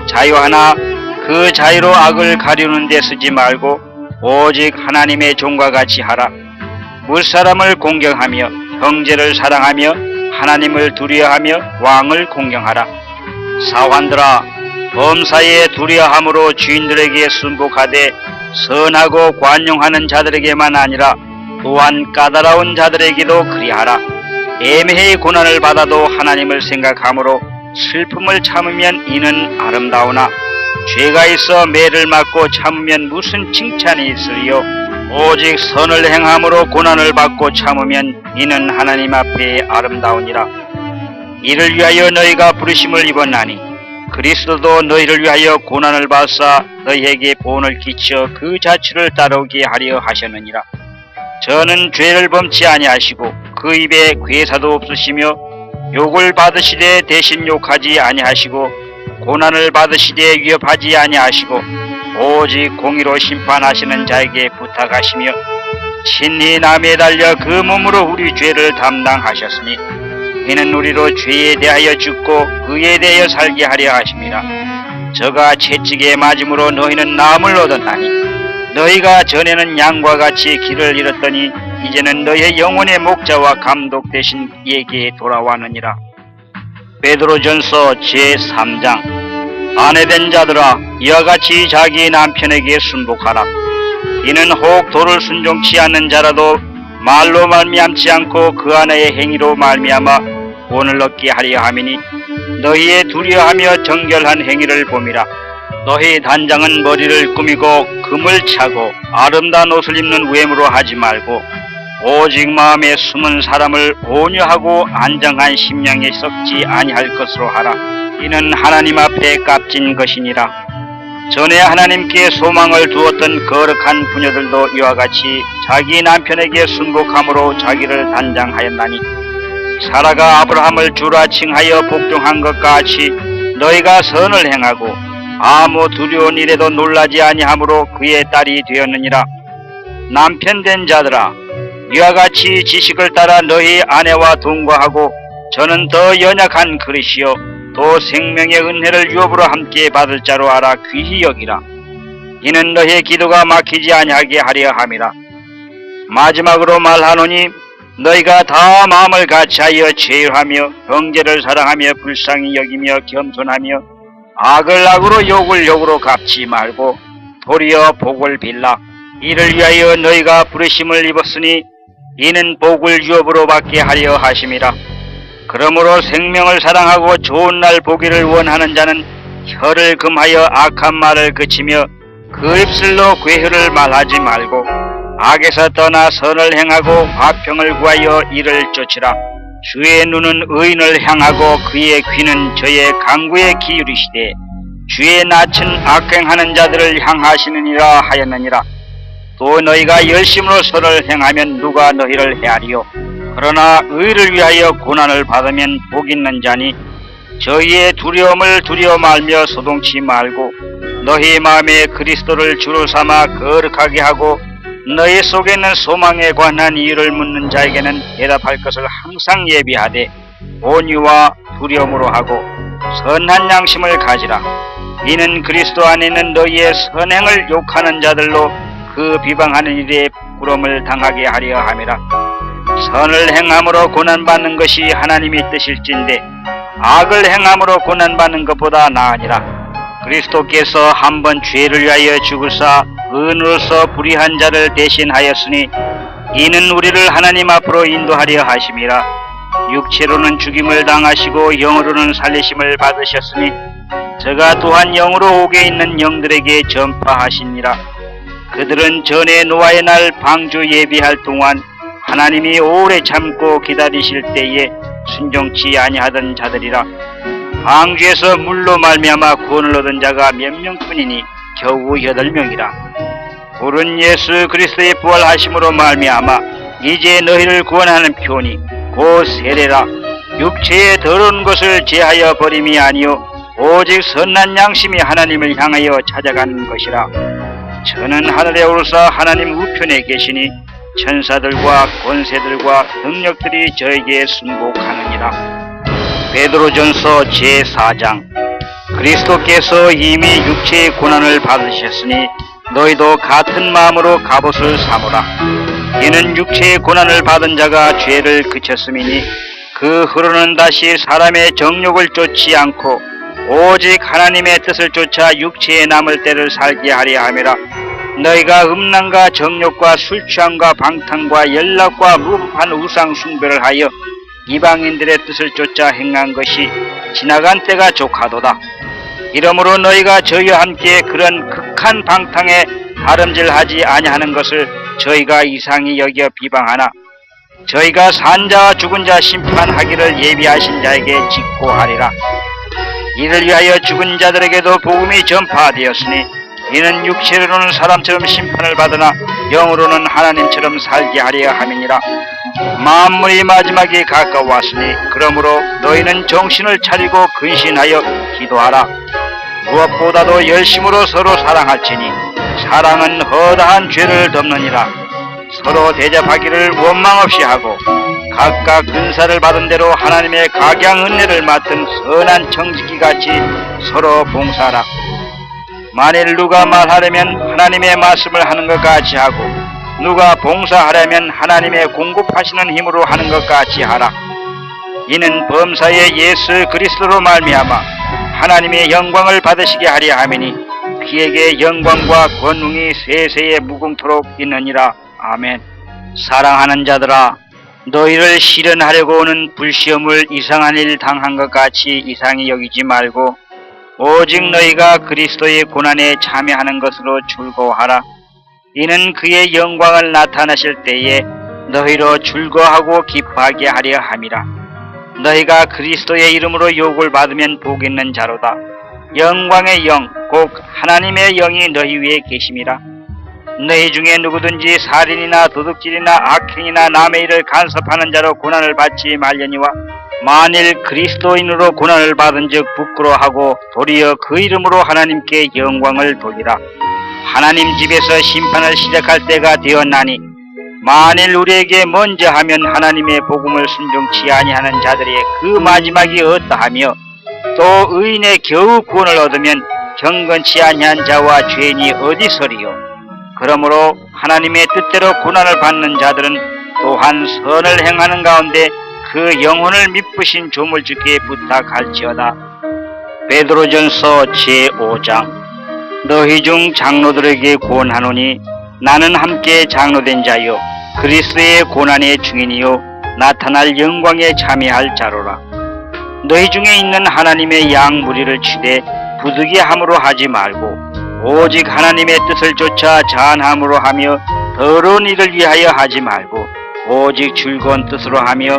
자유하나 그 자유로 악을 가리우는 데 쓰지 말고 오직 하나님의 종과 같이 하라. 물사람을 공경하며 형제를 사랑하며 하나님을 두려워하며 왕을 공경하라. 사환들아 범사에 두려워함으로 주인들에게 순복하되 선하고 관용하는 자들에게만 아니라 또한 까다로운 자들에게도 그리하라. 애매히 고난을 받아도 하나님을 생각함으로 슬픔을 참으면 이는 아름다우나 죄가 있어 매를 맞고 참으면 무슨 칭찬이 있으리요. 오직 선을 행함으로 고난을 받고 참으면 이는 하나님 앞에 아름다우니라. 이를 위하여 너희가 부르심을 입었나니 그리스도도 너희를 위하여 고난을 받사 너희에게 본을 끼쳐 그 자취를 따르게 하려 하셨느니라. 저는 죄를 범치 아니하시고 그 입에 괴사도 없으시며 욕을 받으시되 대신 욕하지 아니하시고 고난을 받으시되 위협하지 아니하시고 오직 공의로 심판하시는 자에게 부탁하시며 친히 나무에 달려 그 몸으로 우리 죄를 담당하셨으니 이는 우리로 죄에 대하여 죽고 의에 대하여 살게 하려 하심이라. 저가 채찍에 맞음으로 너희는 나음을 얻었나니 너희가 전에는 양과 같이 길을 잃었더니 이제는 너희의 영혼의 목자와 감독 되신 이에게 돌아왔느니라. 베드로전서 제3장. 아내된 자들아, 이와 같이 자기 남편에게 순복하라. 이는 혹 도를 순종치 않는 자라도 말로 말미암지 않고 그 아내의 행위로 말미암아 본을 얻게 하려 함이니 너희의 두려워하며 정결한 행위를 봄이라. 너희 단장은 머리를 꾸미고 금을 차고 아름다운 옷을 입는 외모로 하지 말고 오직 마음에 숨은 사람을 온유하고 안정한 심령에 썩지 아니할 것으로 하라. 이는 하나님 앞에 값진 것이니라. 전에 하나님께 소망을 두었던 거룩한 부녀들도 이와 같이 자기 남편에게 순복함으로 자기를 단장하였나니 사라가 아브라함을 주라 칭하여 복종한 것 같이 너희가 선을 행하고 아무 두려운 일에도 놀라지 아니하므로 그의 딸이 되었느니라. 남편 된 자들아, 이와 같이 지식을 따라 너희 아내와 동거하고 저는 더 연약한 그릇이요 또 생명의 은혜를 유업으로 함께 받을 자로 알아 귀히 여기라. 이는 너희의 기도가 막히지 아니하게 하려 함이라. 마지막으로 말하노니 너희가 다 마음을 같이하여 제일하며 형제를 사랑하며 불쌍히 여기며 겸손하며 악을 악으로 욕을 욕으로 갚지 말고 도리어 복을 빌라. 이를 위하여 너희가 부르심을 입었으니 이는 복을 유업으로 받게 하려 하심이라. 그러므로 생명을 사랑하고 좋은 날 보기를 원하는 자는 혀를 금하여 악한 말을 그치며 그 입술로 괴효를 말하지 말고 악에서 떠나 선을 행하고 화평을 구하여 이를 쫓으라. 주의 눈은 의인을 향하고 그의 귀는 저의 강구에 기울이시되 주의 낯은 악행하는 자들을 향하시느니라 하였느니라. 또 너희가 열심으로 선을 행하면 누가 너희를 헤아리요. 그러나 의를 위하여 고난을 받으면 복 있는 자니 저희의 두려움을 두려워 말며 소동치 말고 너희 마음에 그리스도를 주로 삼아 거룩하게 하고 너희 속에 있는 소망에 관한 이유를 묻는 자에게는 대답할 것을 항상 예비하되 온유와 두려움으로 하고 선한 양심을 가지라. 이는 그리스도 안에 있는 너희의 선행을 욕하는 자들로 그 비방하는 일에 부끄러움을 당하게 하려 함이라. 선을 행함으로 고난받는 것이 하나님의 뜻일진데 악을 행함으로 고난받는 것보다 나으니라. 그리스도께서 한 번 죄를 위하여 죽으사 의인으로서 불의한 자를 대신하였으니 이는 우리를 하나님 앞으로 인도하려 하심이라. 육체로는 죽임을 당하시고 영으로는 살리심을 받으셨으니 저가 또한 영으로 옥에 있는 영들에게 전파하시니라. 그들은 전에 노아의 날 방주 예비할 동안 하나님이 오래 참고 기다리실 때에 순종치 아니하던 자들이라. 방주에서 물로 말미암아 구원을 얻은 자가 몇 명뿐이니 겨우 8명이라. 오른 예수 그리스도의 부활하심으로 말미암아 이제 너희를 구원하는 표니 곧 세례라. 육체의 더러운 것을 제하여 버림이 아니요 오직 선한 양심이 하나님을 향하여 찾아가는 것이라. 저는 하늘에 오르사 하나님 우편에 계시니 천사들과 권세들과 능력들이 저에게 순복하느니라. 베드로전서 제4장. 그리스도께서 이미 육체의 고난을 받으셨으니 너희도 같은 마음으로 갑옷을 삼으라. 이는 육체의 고난을 받은 자가 죄를 그쳤음이니 그 후로는 다시 사람의 정욕을 쫓지 않고 오직 하나님의 뜻을 쫓아 육체에 남을 때를 살게 하려 함이라. 너희가 음란과 정욕과 술취함과 방탕과 연락과 무법한 우상 숭배를 하여 이방인들의 뜻을 쫓아 행한 것이 지나간 때가 족하도다. 이러므로 너희가 저희와 함께 그런 극한 방탕에 다름질하지 아니하는 것을 저희가 이상히 여겨 비방하나 저희가 산자와 죽은 자 심판하기를 예비하신 자에게 직고하리라. 이를 위하여 죽은 자들에게도 복음이 전파되었으니 이는 육체로는 사람처럼 심판을 받으나 영으로는 하나님처럼 살게 하려 함이니라. 만물이 마지막이 가까웠으니 그러므로 너희는 정신을 차리고 근신하여 기도하라. 무엇보다도 열심으로 서로 사랑할지니 사랑은 허다한 죄를 덮느니라. 서로 대접하기를 원망 없이 하고 각각 근사를 받은 대로 하나님의 각양 은혜를 맡은 선한 청지기같이 서로 봉사하라. 만일 누가 말하려면 하나님의 말씀을 하는 것 같이 하고 누가 봉사하려면 하나님의 공급하시는 힘으로 하는 것 같이 하라. 이는 범사의 예수 그리스도로 말미암아 하나님의 영광을 받으시게 하려 함이니 그에게 영광과 권능이 세세에 무궁토록 있느니라. 아멘. 사랑하는 자들아, 너희를 실현하려고 오는 불시험을 이상한 일 당한 것 같이 이상히 여기지 말고 오직 너희가 그리스도의 고난에 참여하는 것으로 즐거워하라. 이는 그의 영광을 나타나실 때에 너희로 즐거워하고 기뻐하게 하려 함이라. 너희가 그리스도의 이름으로 욕을 받으면 복 있는 자로다. 영광의 영, 곧 하나님의 영이 너희 위에 계심이라. 너희 중에 누구든지 살인이나 도둑질이나 악행이나 남의 일을 간섭하는 자로 고난을 받지 말려니와 만일 그리스도인으로 고난을 받은 즉 부끄러워하고 도리어 그 이름으로 하나님께 영광을 돌리라. 하나님 집에서 심판을 시작할 때가 되었나니 만일 우리에게 먼저 하면 하나님의 복음을 순종치 아니하는 자들의 그 마지막이 어떠하며 또 의인의 겨우 구원을 얻으면 경건치 아니한 자와 죄인이 어디서리요. 그러므로 하나님의 뜻대로 고난을 받는 자들은 또한 선을 행하는 가운데 그 영혼을 미쁘신 조물주께 부탁할지어다. 베드로전서 제5장. 너희 중 장로들에게 고언하노니 나는 함께 장로된 자요 그리스도의 고난의 증인이요 나타날 영광에 참여할 자로라. 너희 중에 있는 하나님의 양 무리를 치되 부득이함으로 하지 말고 오직 하나님의 뜻을 쫓아 잔함으로 하며 더러운 일을 위하여 하지 말고 오직 즐거운 뜻으로 하며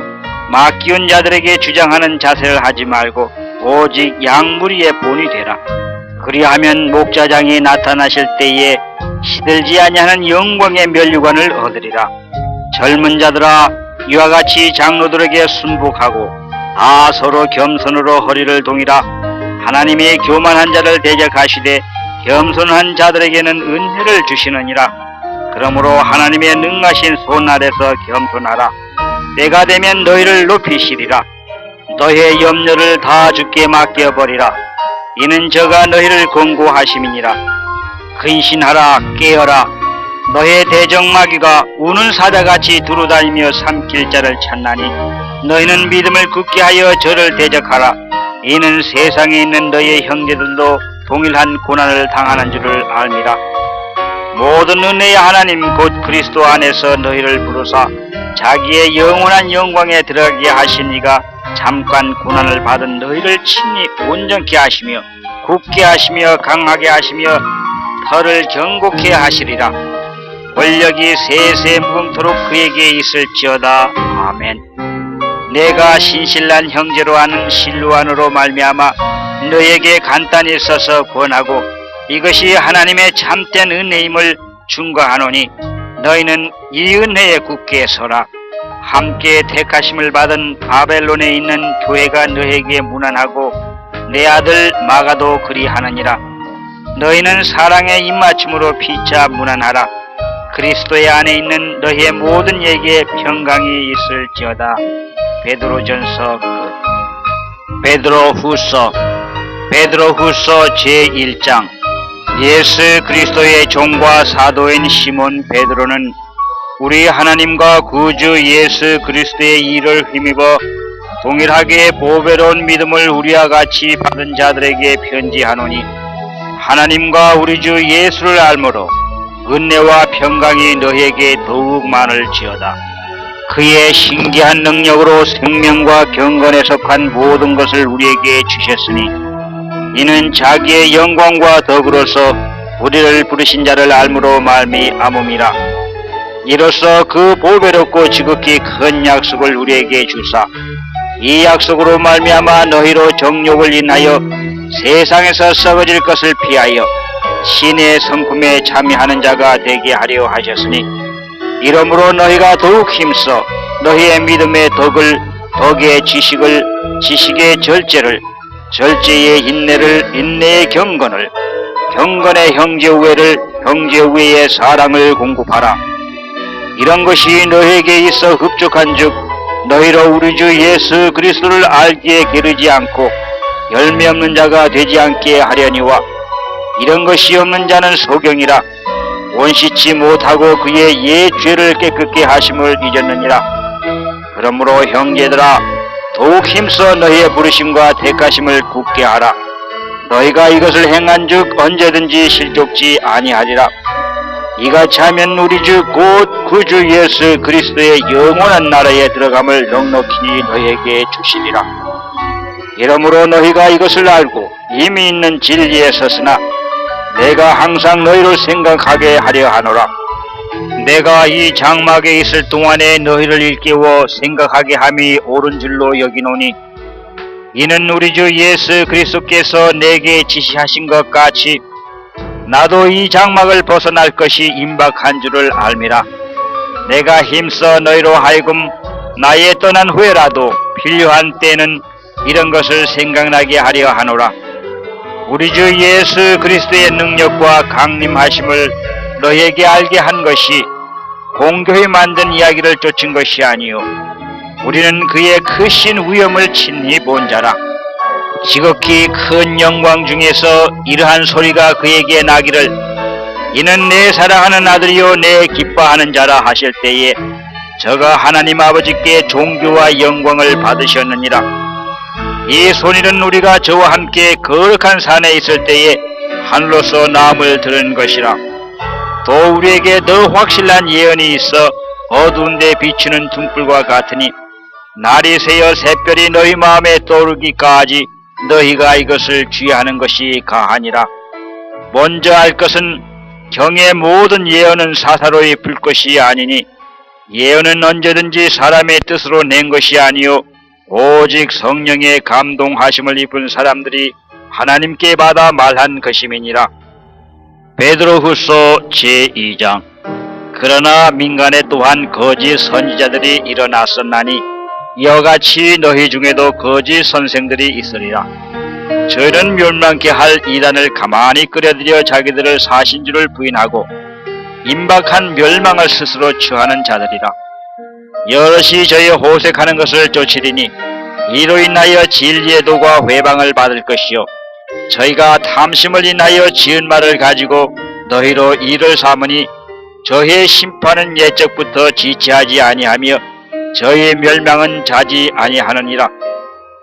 맡기운 자들에게 주장하는 자세를 하지 말고 오직 양무리의 본이 되라. 그리하면 목자장이 나타나실 때에 시들지 아니하는 영광의 면류관을 얻으리라. 젊은 자들아, 이와 같이 장로들에게 순복하고 다 서로 겸손으로 허리를 동이라. 하나님의 교만한 자를 대적하시되 겸손한 자들에게는 은혜를 주시느니라. 그러므로 하나님의 능하신 손 아래서 겸손하라. 때가 되면 너희를 높이시리라. 너희의 염려를 다 주께 맡겨버리라. 이는 저가 너희를 권고하심이니라. 근신하라, 깨어라. 너희의 대적마귀가 우는 사자같이 두루다니며 삼킬 자를 찾나니 너희는 믿음을 굳게 하여 저를 대적하라. 이는 세상에 있는 너희의 형제들도 동일한 고난을 당하는 줄을 알미라. 모든 은혜의 하나님 곧 그리스도 안에서 너희를 부르사 자기의 영원한 영광에 들어가게 하신 이가 잠깐 고난을 받은 너희를 친히 온전케 하시며 굳게 하시며 강하게 하시며 털을 견고케 하시리라. 권력이 세세 무궁토록 그에게 있을지어다. 아멘. 내가 신실한 형제로 아는 실루안으로 말미암아 너에게 간단히 써서 권하고 이것이 하나님의 참된 은혜임을 증거하노니 너희는 이 은혜에 굳게 서라. 함께 택하심을 받은 바벨론에 있는 교회가 너에게 문안하고 내 아들 마가도 그리하느니라. 너희는 사랑의 입맞춤으로 피차 문안하라. 그리스도의 안에 있는 너희의 모든 이에게 평강이 있을지어다. 베드로전서 끝. 베드로후서 제1장. 예수 그리스도의 종과 사도인 시몬 베드로는 우리 하나님과 구주 예수 그리스도의 일을 힘입어 동일하게 보배로운 믿음을 우리와 같이 받은 자들에게 편지하노니 하나님과 우리 주 예수를 알므로 은혜와 평강이 너희에게 더욱 많을지어다. 그의 신기한 능력으로 생명과 경건에 속한 모든 것을 우리에게 주셨으니 이는 자기의 영광과 덕으로서 우리를 부르신 자를 알므로 말미암음이라. 이로써 그 보배롭고 지극히 큰 약속을 우리에게 주사 이 약속으로 말미암아 너희로 정욕을 인하여 세상에서 썩어질 것을 피하여 신의 성품에 참여하는 자가 되게 하려 하셨으니 이러므로 너희가 더욱 힘써 너희의 믿음의 덕을 덕의 지식을 지식의 절제를 절제의 인내를 인내의 경건을 경건의 형제 우애를 형제 우애의 사랑을 공급하라. 이런 것이 너희에게 있어 흡족한즉 너희로 우리 주 예수 그리스도를 알기에 게으르지 않고 열매 없는 자가 되지 않게 하려니와 이런 것이 없는 자는 소경이라 원시치 못하고 그의 옛 죄를 깨끗게 하심을 잊었느니라. 그러므로 형제들아 더욱 힘써 너희의 부르심과 택하심을 굳게 하라. 너희가 이것을 행한즉 언제든지 실족지 아니하리라. 이같이 하면 우리 주 곧 그 주 예수 그리스도의 영원한 나라에 들어감을 넉넉히 너희에게 주시리라. 이러므로 너희가 이것을 알고 이미 있는 진리에 섰으나 내가 항상 너희를 생각하게 하려 하노라. 내가 이 장막에 있을 동안에 너희를 일깨워 생각하게 함이 옳은 줄로 여기노니 이는 우리 주 예수 그리스도께서 내게 지시하신 것 같이 나도 이 장막을 벗어날 것이 임박한 줄을 알미라. 내가 힘써 너희로 하여금 나의 떠난 후에라도 필요한 때는 이런 것을 생각나게 하려 하노라. 우리 주 예수 그리스도의 능력과 강림하심을 너희에게 알게 한 것이 공교에 만든 이야기를 쫓은 것이 아니요 우리는 그의 크신 위엄을 친히 본 자라. 지극히 큰 영광 중에서 이러한 소리가 그에게 나기를 이는 내 사랑하는 아들이요 내 기뻐하는 자라 하실 때에 저가 하나님 아버지께 존귀와 영광을 받으셨느니라. 이 소리는 우리가 저와 함께 거룩한 산에 있을 때에 하늘로서 나음을 들은 것이라. 또 우리에게 더 확실한 예언이 있어 어두운 데 비추는 등불과 같으니 날이 새어 샛별이 너희 마음에 떠오르기까지 너희가 이것을 주의하는 것이 가하니라. 먼저 알 것은 경의 모든 예언은 사사로이 불 것이 아니니 예언은 언제든지 사람의 뜻으로 낸 것이 아니요 오직 성령의 감동하심을 입은 사람들이 하나님께 받아 말한 것임이니라. 베드로후서 제2장. 그러나 민간에 또한 거짓 선지자들이 일어났었나니 이와 같이 너희 중에도 거짓 선생들이 있으리라. 저희는 멸망케 할 이단을 가만히 끌어들여 자기들을 사신주를 부인하고 임박한 멸망을 스스로 취하는 자들이라. 여럿이 저희 호색하는 것을 쫓으리니 이로 인하여 진리의 도가 회방을 받을 것이요 저희가 탐심을 인하여 지은 말을 가지고 너희로 이를 삼으니 저희의 심판은 예적부터 지체하지 아니하며 저희의 멸망은 자지 아니하느니라.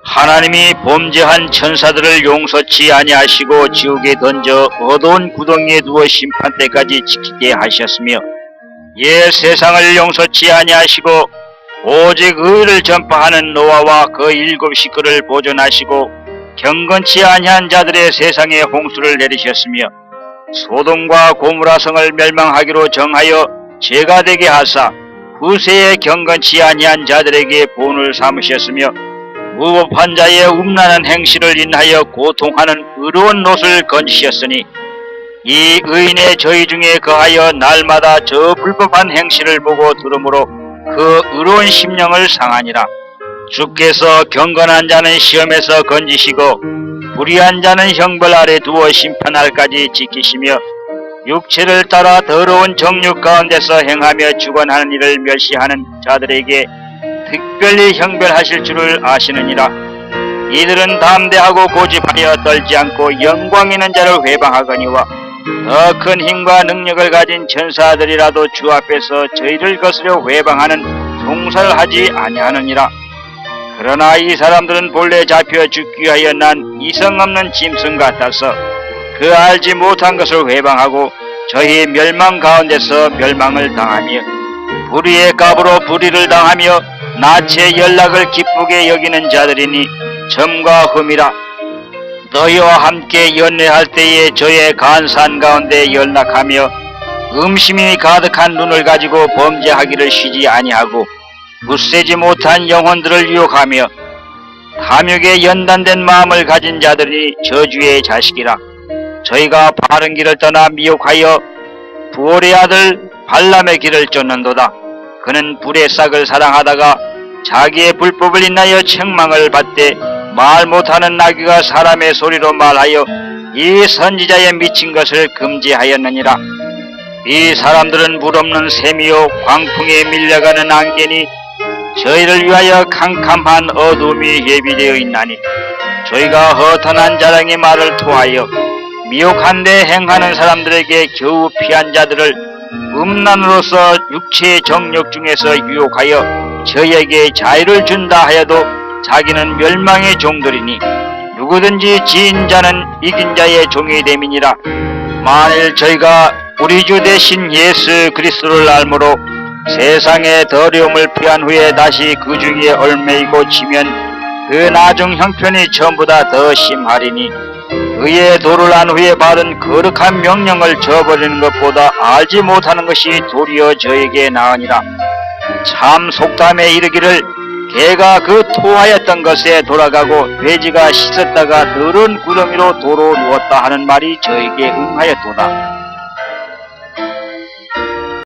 하나님이 범죄한 천사들을 용서치 아니하시고 지옥에 던져 어두운 구덩이에 두어 심판 때까지 지키게 하셨으며 옛 세상을 용서치 아니하시고 오직 의를 전파하는 노아와 그 7 식구를 보존하시고 경건치 아니한 자들의 세상에 홍수를 내리셨으며 소돔과 고모라 성을 멸망하기로 정하여 죄가 되게 하사 후세에 경건치 아니한 자들에게 본을 삼으셨으며 무법한 자의 음란한 행실을 인하여 고통하는 의로운 롯을 건지셨으니 이 의인의 저희 중에 거하여 날마다 저 불법한 행실을 보고 들으므로 그 의로운 심령을 상하니라. 주께서 경건한 자는 시험에서 건지시고 불의한 자는 형벌 아래 두어 심판할까지 지키시며 육체를 따라 더러운 정욕 가운데서 행하며 주관하는 일을 멸시하는 자들에게 특별히 형벌하실 줄을 아시느니라. 이들은 담대하고 고집하여 떨지 않고 영광 있는 자를 회방하거니와 더 큰 힘과 능력을 가진 천사들이라도 주 앞에서 저희를 거스려 회방하는 송사를 하지 아니하느니라. 그러나 이 사람들은 본래 잡혀 죽기 위하여 난 이성 없는 짐승 같아서 그 알지 못한 것을 회방하고 저희 멸망 가운데서 멸망을 당하며 불의의 값으로 불의를 당하며 나치의 연락을 기쁘게 여기는 자들이니 점과 흠이라. 너희와 함께 연례할 때에 저의 간산 가운데 연락하며 음심이 가득한 눈을 가지고 범죄하기를 쉬지 아니하고 굳세지 못한 영혼들을 유혹하며 탐욕에 연단된 마음을 가진 자들이 저주의 자식이라. 저희가 바른 길을 떠나 미혹하여 부올의 아들 발람의 길을 쫓는도다. 그는 불의 싹을 사랑하다가 자기의 불법을 인하여 책망을 받되 말 못하는 나귀가 사람의 소리로 말하여 이 선지자의 미친 것을 금지하였느니라. 이 사람들은 물없는 샘이요 광풍에 밀려가는 안개니 저희를 위하여 캄캄한 어둠이 예비되어 있나니 저희가 허탄한 자랑의 말을 토하여 미혹한 데 행하는 사람들에게 겨우 피한 자들을 음란으로서 육체의 정욕 중에서 유혹하여 저희에게 자유를 준다 하여도 자기는 멸망의 종들이니 누구든지 지은 자는 이긴 자의 종이 됨이니라. 만일 저희가 우리 주 대신 예수 그리스도를 알므로 세상의 더러움을 피한 후에 다시 그 중에 얽매이고 지면 그 나중 형편이 전보다 더 심하리니 의의 도를 안 후에 받은 거룩한 명령을 저버리는 것보다 알지 못하는 것이 도리어 저에게 나으니라. 참 속담에 이르기를 개가 그 토하였던 것에 돌아가고 돼지가 씻었다가 더러운 구덩이로 도로 누웠다 하는 말이 저에게 응하였도다.